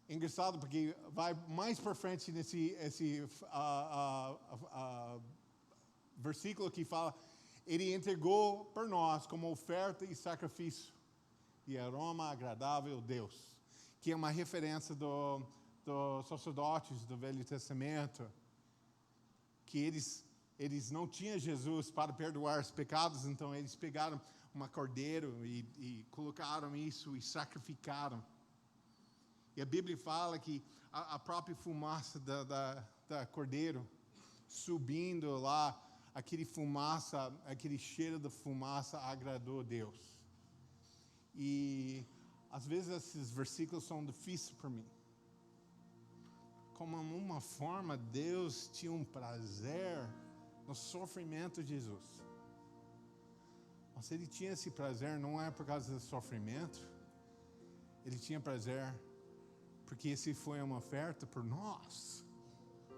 Engraçado, porque vai mais para frente nesse versículo que fala: ele entregou por nós como oferta e sacrifício. e aroma agradável a Deus, que é uma referência dos sacerdotes do Velho Testamento, que eles não tinham Jesus para perdoar os pecados, então eles pegaram um cordeiro e colocaram isso e sacrificaram. E a Bíblia fala que a própria fumaça da cordeiro subindo lá, aquele cheiro da fumaça agradou a Deus. E às vezes esses versículos são difíceis para mim. Como uma forma, Deus tinha um prazer no sofrimento de Jesus. Mas ele tinha esse prazer não é por causa do sofrimento. Ele tinha prazer porque esse foi uma oferta por nós.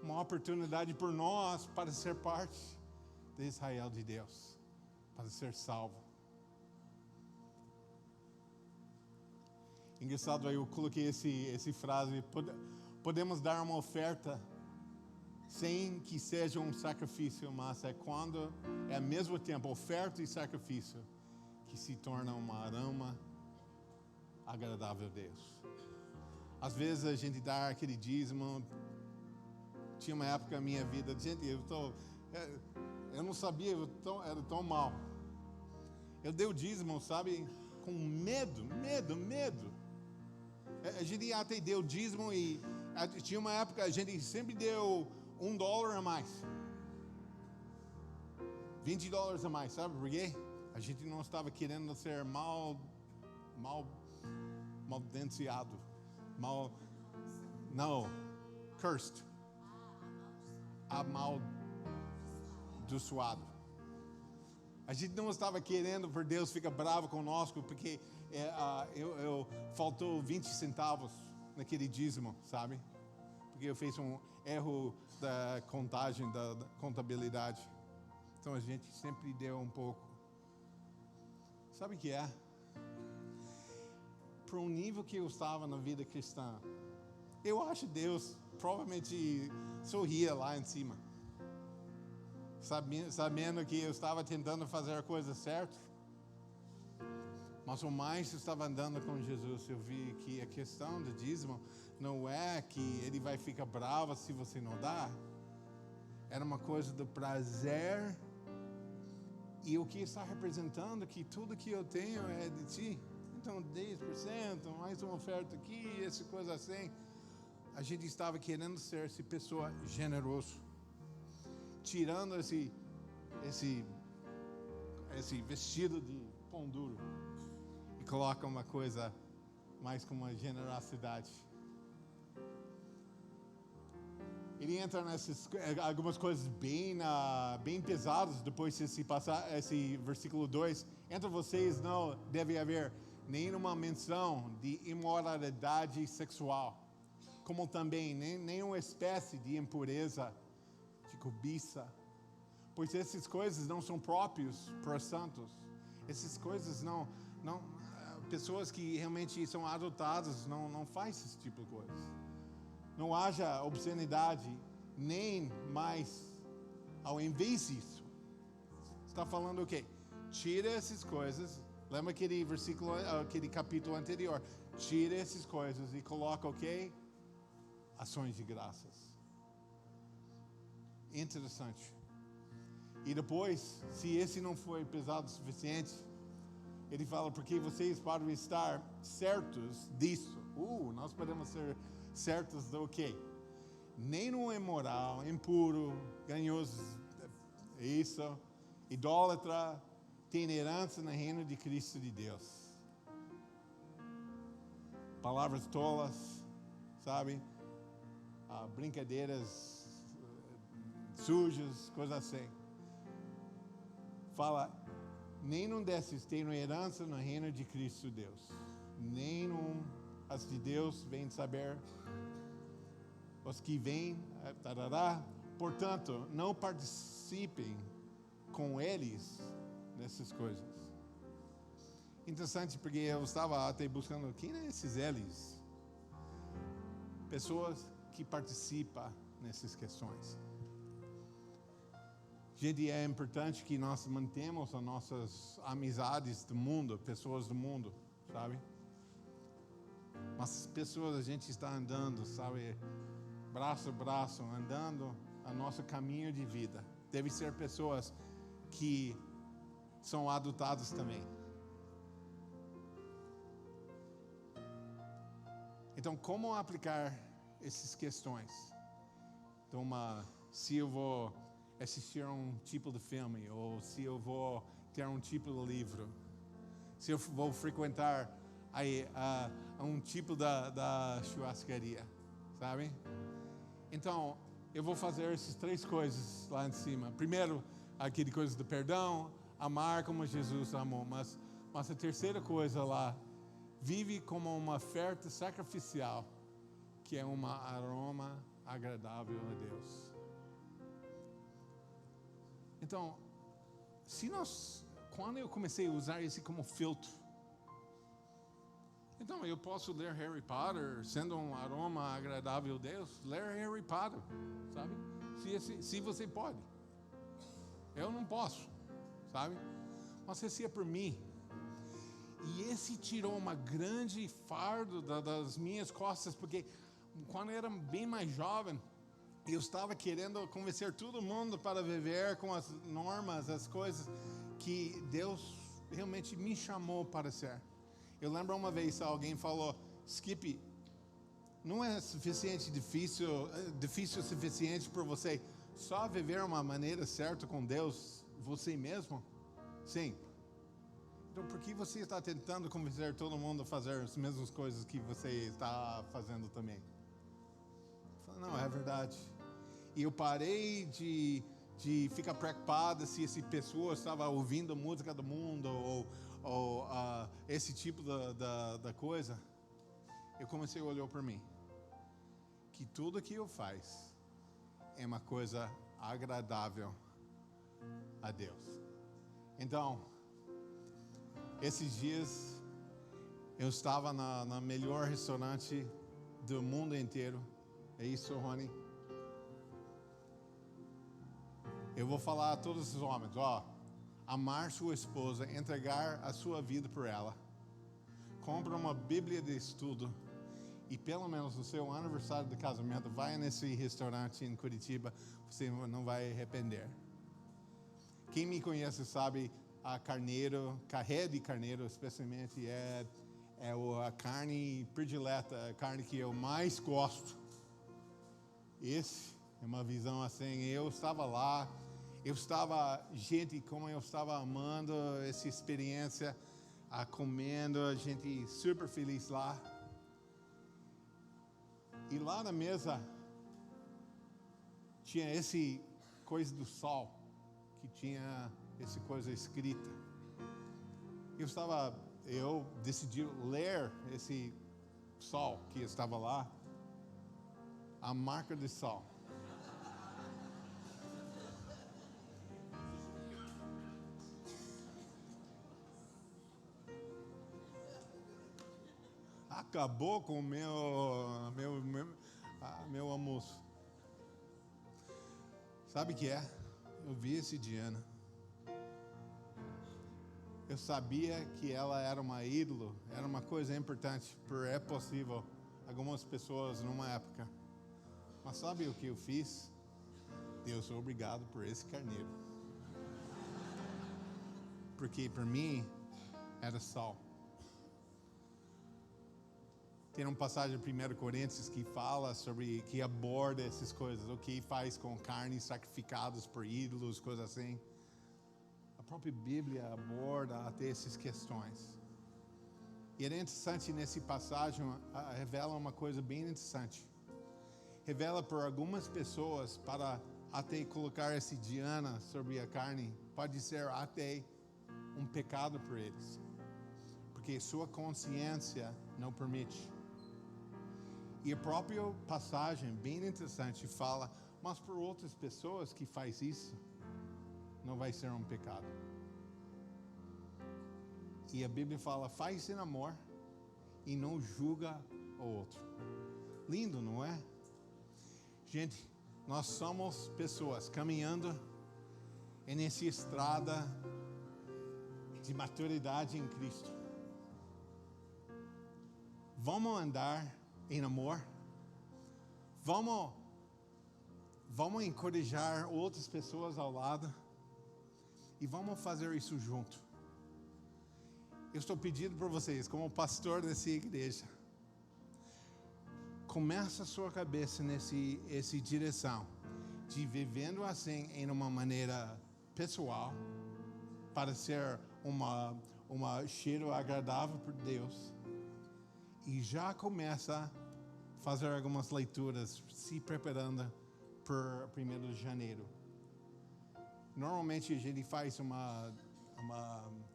Uma oportunidade por nós para ser parte de Israel de Deus. Para ser salvo. Engraçado, eu coloquei esse frase. Podemos dar uma oferta sem que seja um sacrifício, mas é quando é ao mesmo tempo oferta e sacrifício que se torna uma aroma agradável a Deus. Às vezes a gente dá aquele dízimo. Tinha uma época na minha vida, gente, eu não sabia, era tão mal. Eu dei o dízimo, sabe, com medo. A gente até deu o dízimo e tinha uma época a gente sempre deu $1 a mais. $20 a mais, sabe por quê? A gente não estava querendo ser maldenciado. Cursed. Amaldiçoado. A gente não estava querendo por Deus ficar bravo conosco, porque faltou 20 centavos naquele dízimo, sabe? Porque eu fiz um erro da contagem, da contabilidade. Então a gente sempre deu um pouco. Sabe o que é? Para um nível que eu estava na vida cristã, eu acho que Deus provavelmente sorria lá em cima. Sabendo que eu estava tentando fazer a coisa certa. Mas o mais eu estava andando com Jesus, eu vi que a questão do dízimo não é que ele vai ficar bravo se você não dá. Era uma coisa do prazer. E o que está representando que tudo que eu tenho é de ti. Então 10%, mais uma oferta aqui, essa coisa assim. A gente estava querendo ser essa pessoa generoso. Tirando esse vestido de pão duro. E coloca uma coisa mais com uma generosidade. Ele entra nessas algumas coisas bem pesadas depois de se passar esse versículo 2. Entre vocês não deve haver nenhuma menção de imoralidade sexual, como também nenhuma espécie de impureza, de cobiça, pois essas coisas não são próprios para os santos. Essas coisas não pessoas que realmente são adotadas não fazem esse tipo de coisa. Não haja obscenidade, nem mais ao invés disso. Está falando o quê? Tira essas coisas. Lembra aquele versículo, aquele capítulo anterior. Tira essas coisas e coloca o quê? Ações de graças. Interessante. E depois, se esse não foi pesado o suficiente, ele fala, porque vocês podem estar certos disso. Nós podemos ser certos do quê? Nem no imoral, impuro, ganhoso, isso, idólatra, tem herança no reino de Cristo de Deus. Palavras tolas, sabe? Brincadeiras sujas, coisas assim. Fala, nenhum desses tem herança no reino de Cristo Deus. Nenhum, as de Deus, vem saber. Os que vêm, portanto, não participem com eles nessas coisas. Interessante, porque eu estava até buscando, quem é esses eles? Pessoas que participam nessas questões. Gente, é importante que nós mantemos as nossas amizades do mundo, pessoas do mundo. sabe? Mas as pessoas, a gente está andando, sabe? Braço a braço, andando a nosso caminho de vida. Deve ser pessoas que são adotadas também. Então, como aplicar essas questões? Então, se eu vou assistir a um tipo de filme, ou se eu vou ter um tipo de livro, se eu vou frequentar a um tipo da churrascaria, sabe? Então, eu vou fazer essas 3 coisas lá em cima. Primeiro, aquele coisa do perdão, amar como Jesus amou. Mas a terceira coisa lá, vive como uma oferta sacrificial, que é um aroma agradável a Deus. Então, quando eu comecei a usar esse como filtro, então eu posso ler Harry Potter, sendo um aroma agradável a Deus, ler Harry Potter, sabe? Se você pode. Eu não posso, sabe? Mas esse é por mim. E esse tirou uma grande fardo das minhas costas, porque quando eu era bem mais jovem, eu estava querendo convencer todo mundo para viver com as normas, as coisas que Deus realmente me chamou para ser. Eu lembro uma vez alguém falou, Skip, não é difícil o suficiente para você só viver uma maneira certa com Deus, você mesmo? Sim. Então, por que você está tentando convencer todo mundo a fazer as mesmas coisas que você está fazendo também? Eu falei, não, é verdade. E eu parei de ficar preocupado se essa pessoa estava ouvindo a música do mundo ou esse tipo da coisa. Eu comecei a olhar para mim. Que tudo que eu faço é uma coisa agradável a Deus. Então, esses dias, eu estava na melhor restaurante do mundo inteiro. É isso, Rony? Eu vou falar a todos os homens, amar sua esposa, entregar a sua vida por ela. Compra uma Bíblia de estudo e pelo menos no seu aniversário de casamento, vai nesse restaurante em Curitiba, você não vai arrepender. Quem me conhece sabe, carré de carneiro especialmente é a carne predileta, a carne que eu mais gosto. Esse é uma visão assim, eu estava lá, como eu estava amando essa experiência, comendo, a gente super feliz lá. E lá na mesa tinha esse coisa do sol, que tinha essa coisa escrita. Eu decidi ler esse sol que estava lá, a marca do sol. Acabou com o meu almoço. Sabe o que é? Eu vi esse Diana. Eu sabia que ela era uma ídolo, era uma coisa importante, é possível algumas pessoas numa época. Mas sabe o que eu fiz? Deus, obrigado por esse carneiro. Porque para mim era sal. Tem uma passagem em 1 Coríntios que fala sobre, que aborda essas coisas, o que faz com carnes sacrificadas por ídolos, coisas assim. A própria Bíblia aborda até essas questões. E é interessante nessa passagem, revela uma coisa bem interessante. Revela por algumas pessoas, para até colocar esse Diana sobre a carne, pode ser até um pecado para eles. Porque sua consciência não permite. E a própria passagem, bem interessante, fala, mas por outras pessoas que faz isso, não vai ser um pecado. E a Bíblia fala, faz em amor e não julga o outro. Lindo, não é? Gente, nós somos pessoas caminhando nessa estrada de maturidade em Cristo. Vamos andar em amor. Vamos encorajar outras pessoas ao lado. E vamos fazer isso junto. Eu estou pedindo por vocês, como pastor dessa igreja, começa a sua cabeça nessa direção de vivendo assim em uma maneira pessoal, para ser uma cheiro agradável por Deus. E já começa a fazer algumas leituras, se preparando para 1º de janeiro. Normalmente a gente faz uma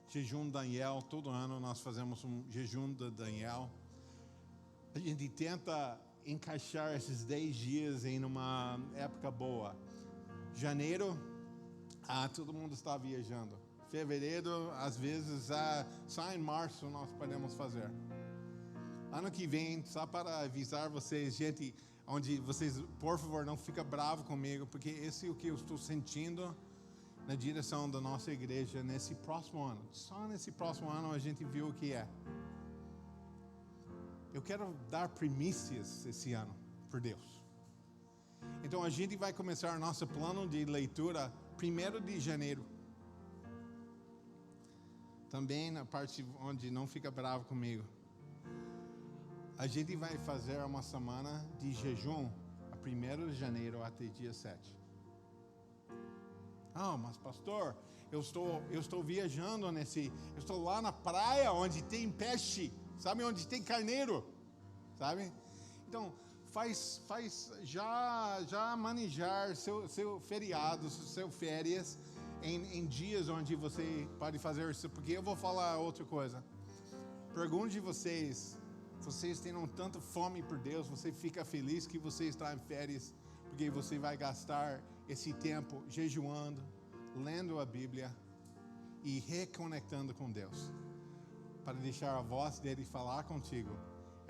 jejum Daniel, todo ano nós fazemos um jejum de Daniel. A gente tenta encaixar esses 10 dias em uma época boa. Janeiro, todo mundo está viajando. Fevereiro, às vezes, só em março nós podemos fazer. Ano que vem, só para avisar vocês, gente, onde vocês, por favor, não fiquem bravos comigo, porque esse é o que eu estou sentindo na direção da nossa igreja nesse próximo ano. Só nesse próximo ano a gente viu o que é. Eu quero dar primícias esse ano, por Deus. Então a gente vai começar nosso plano de leitura 1º de janeiro. Também na parte onde não fica bravo comigo. A gente vai fazer uma semana de jejum, a 1º de janeiro até dia 7. Mas pastor, eu estou viajando eu estou lá na praia onde tem peixe, sabe, onde tem carneiro, sabe? Então, já manejar seu feriado, seu férias em dias onde você pode fazer isso, porque eu vou falar outra coisa. Pergunto de vocês têm tanta fome por Deus, você fica feliz que você está em férias, porque você vai gastar esse tempo jejuando, lendo a Bíblia e reconectando com Deus, para deixar a voz dele falar contigo.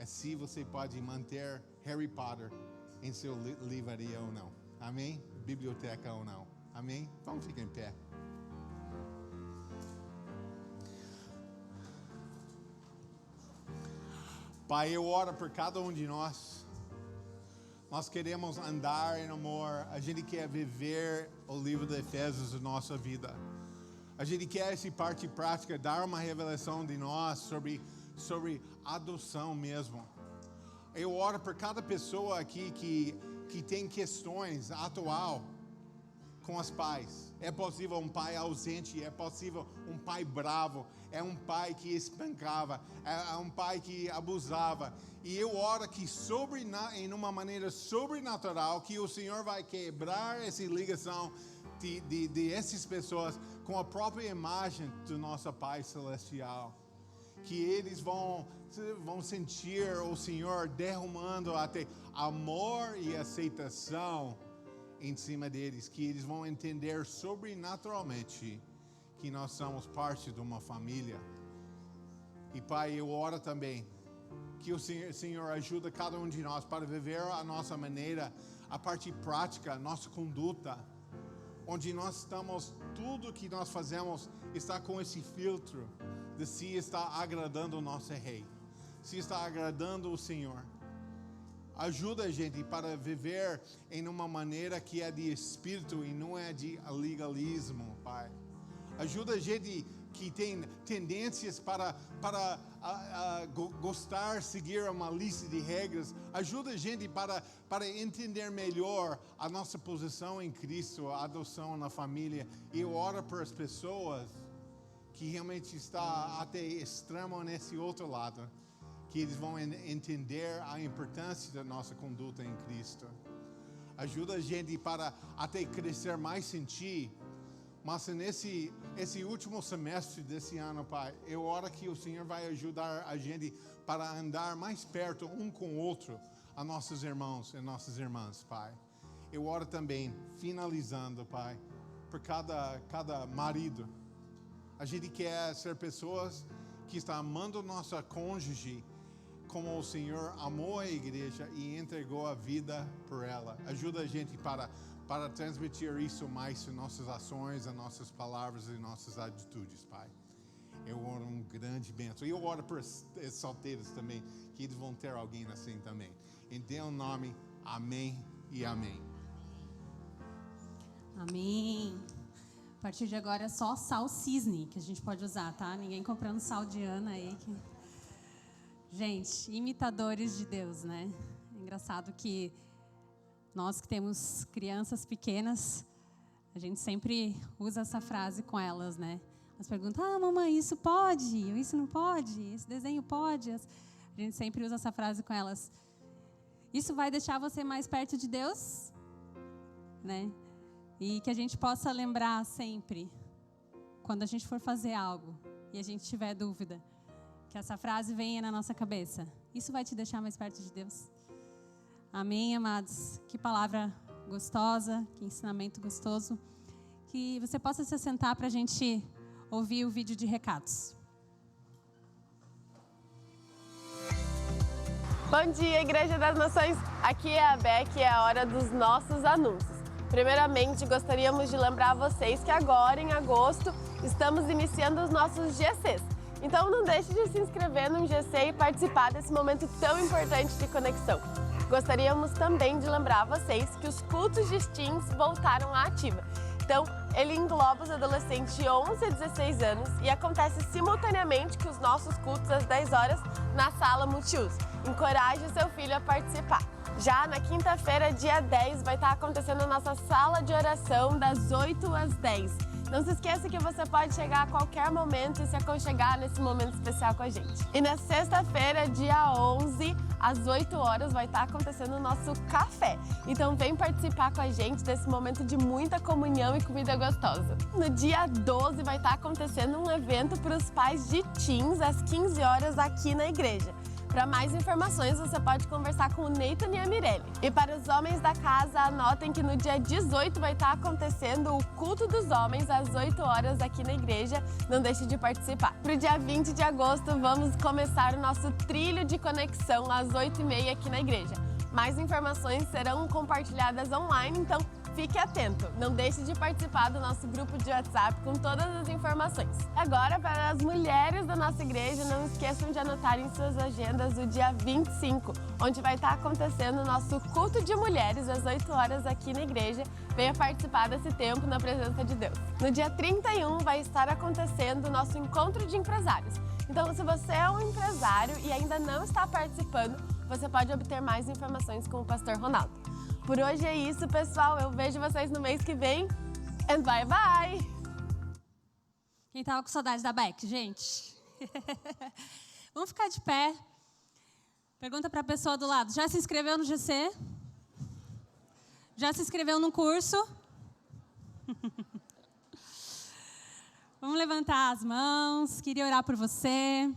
Se você pode manter Harry Potter em sua livraria ou não. Amém? Biblioteca ou não. Amém? Vamos ficar em pé. Pai, eu oro por cada um de nós. Nós queremos andar em amor. A gente quer viver o livro de Efésios na nossa vida. A gente quer essa parte prática, dar uma revelação de nós sobre adoção mesmo. Eu oro por cada pessoa aqui que tem questões atual com os pais. É possível um pai ausente, é possível um pai bravo, é um pai que espancava, é um pai que abusava. E eu oro que em uma maneira sobrenatural, que o Senhor vai quebrar essa ligação de essas pessoas com a própria imagem do nosso Pai Celestial. Que eles vão sentir o Senhor derramando até amor e aceitação em cima deles, que eles vão entender sobrenaturalmente que nós somos parte de uma família. E Pai, eu oro também que o Senhor ajude cada um de nós para viver a nossa maneira, a parte prática, a nossa conduta, onde nós estamos, tudo que nós fazemos está com esse filtro de se está agradando o nosso Rei, se está agradando o Senhor. Ajuda a gente para viver em uma maneira que é de espírito e não é de legalismo, Pai. Ajuda a gente que tem tendências para gostar, seguir uma lista de regras. Ajuda a gente para entender melhor a nossa posição em Cristo, a adoção na família. E eu oro por as pessoas que realmente está até extremo nesse outro lado, que eles vão entender a importância da nossa conduta em Cristo. Ajuda a gente para até crescer mais em Ti. Mas esse último semestre desse ano, Pai, eu oro que o Senhor vai ajudar a gente para andar mais perto um com o outro, a nossos irmãos e nossas irmãs, Pai. Eu oro também, finalizando, Pai, por cada marido. A gente quer ser pessoas que estão amando nossa cônjuge como o Senhor amou a igreja e entregou a vida por ela. Ajuda a gente para transmitir isso mais em nossas ações, em nossas palavras e nossas atitudes, Pai. Eu oro um grande bênção. E eu oro por solteiros também, que eles vão ter alguém assim também. Em teu nome, amém e amém. Amém. A partir de agora é só sal cisne que a gente pode usar, tá? Ninguém comprando sal de Ana aí. Gente, imitadores de Deus, né? É engraçado que nós que temos crianças pequenas, a gente sempre usa essa frase com elas, né? Elas perguntam, mamãe, isso pode? Isso não pode? Esse desenho pode? A gente sempre usa essa frase com elas. Isso vai deixar você mais perto de Deus? Né? E que a gente possa lembrar sempre, quando a gente for fazer algo e a gente tiver dúvida, que essa frase venha na nossa cabeça. Isso vai te deixar mais perto de Deus? Amém, amados? Que palavra gostosa, que ensinamento gostoso. Que você possa se assentar para a gente ouvir o vídeo de recados. Bom dia, Igreja das Nações. Aqui é a Beck e é a hora dos nossos anúncios. Primeiramente, gostaríamos de lembrar vocês que agora, em agosto, estamos iniciando os nossos GCs. Então, não deixe de se inscrever no GC e participar desse momento tão importante de conexão. Gostaríamos também de lembrar vocês que os cultos de teens voltaram à ativa. Então, ele engloba os adolescentes de 11 a 16 anos e acontece simultaneamente com os nossos cultos às 10 horas na sala multiuso. Encoraje o seu filho a participar. Já na quinta-feira, dia 10, vai estar acontecendo a nossa sala de oração das 8 às 10. Não se esqueça que você pode chegar a qualquer momento e se aconchegar nesse momento especial com a gente. E na sexta-feira, dia 11, às 8 horas, vai estar acontecendo o nosso café. Então vem participar com a gente desse momento de muita comunhão e comida gostosa. No dia 12 vai estar acontecendo um evento para os pais de teens às 15 horas aqui na igreja. Para mais informações, você pode conversar com o Nathan e a Mirelle. E para os homens da casa, anotem que no dia 18 vai estar acontecendo o culto dos homens às 8 horas aqui na igreja. Não deixe de participar. Para o dia 20 de agosto, vamos começar o nosso trilho de conexão às 8h30 aqui na igreja. Mais informações serão compartilhadas online, então fique atento. Não deixe de participar do nosso grupo de WhatsApp com todas as informações. Agora, para as mulheres da nossa igreja, não esqueçam de anotar em suas agendas o dia 25, onde vai estar acontecendo o nosso culto de mulheres às 8 horas aqui na igreja. Venha participar desse tempo na presença de Deus. No dia 31 vai estar acontecendo o nosso encontro de empresários. Então, se você é um empresário e ainda não está participando, você pode obter mais informações com o pastor Ronaldo. Por hoje é isso, pessoal. Eu vejo vocês no mês que vem. And bye, bye! Quem tava com saudade da Beck, gente? Vamos ficar de pé. Pergunta para a pessoa do lado. Já se inscreveu no GC? Já se inscreveu no curso? Vamos levantar as mãos. Queria orar por você.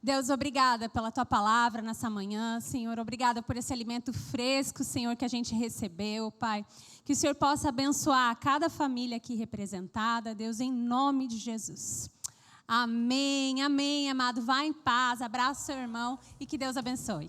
Deus, obrigada pela Tua palavra nessa manhã, Senhor. Obrigada por esse alimento fresco, Senhor, que a gente recebeu, Pai. Que o Senhor possa abençoar cada família aqui representada, Deus, em nome de Jesus. Amém, amém, amado. Vá em paz, abraça o seu irmão e que Deus abençoe.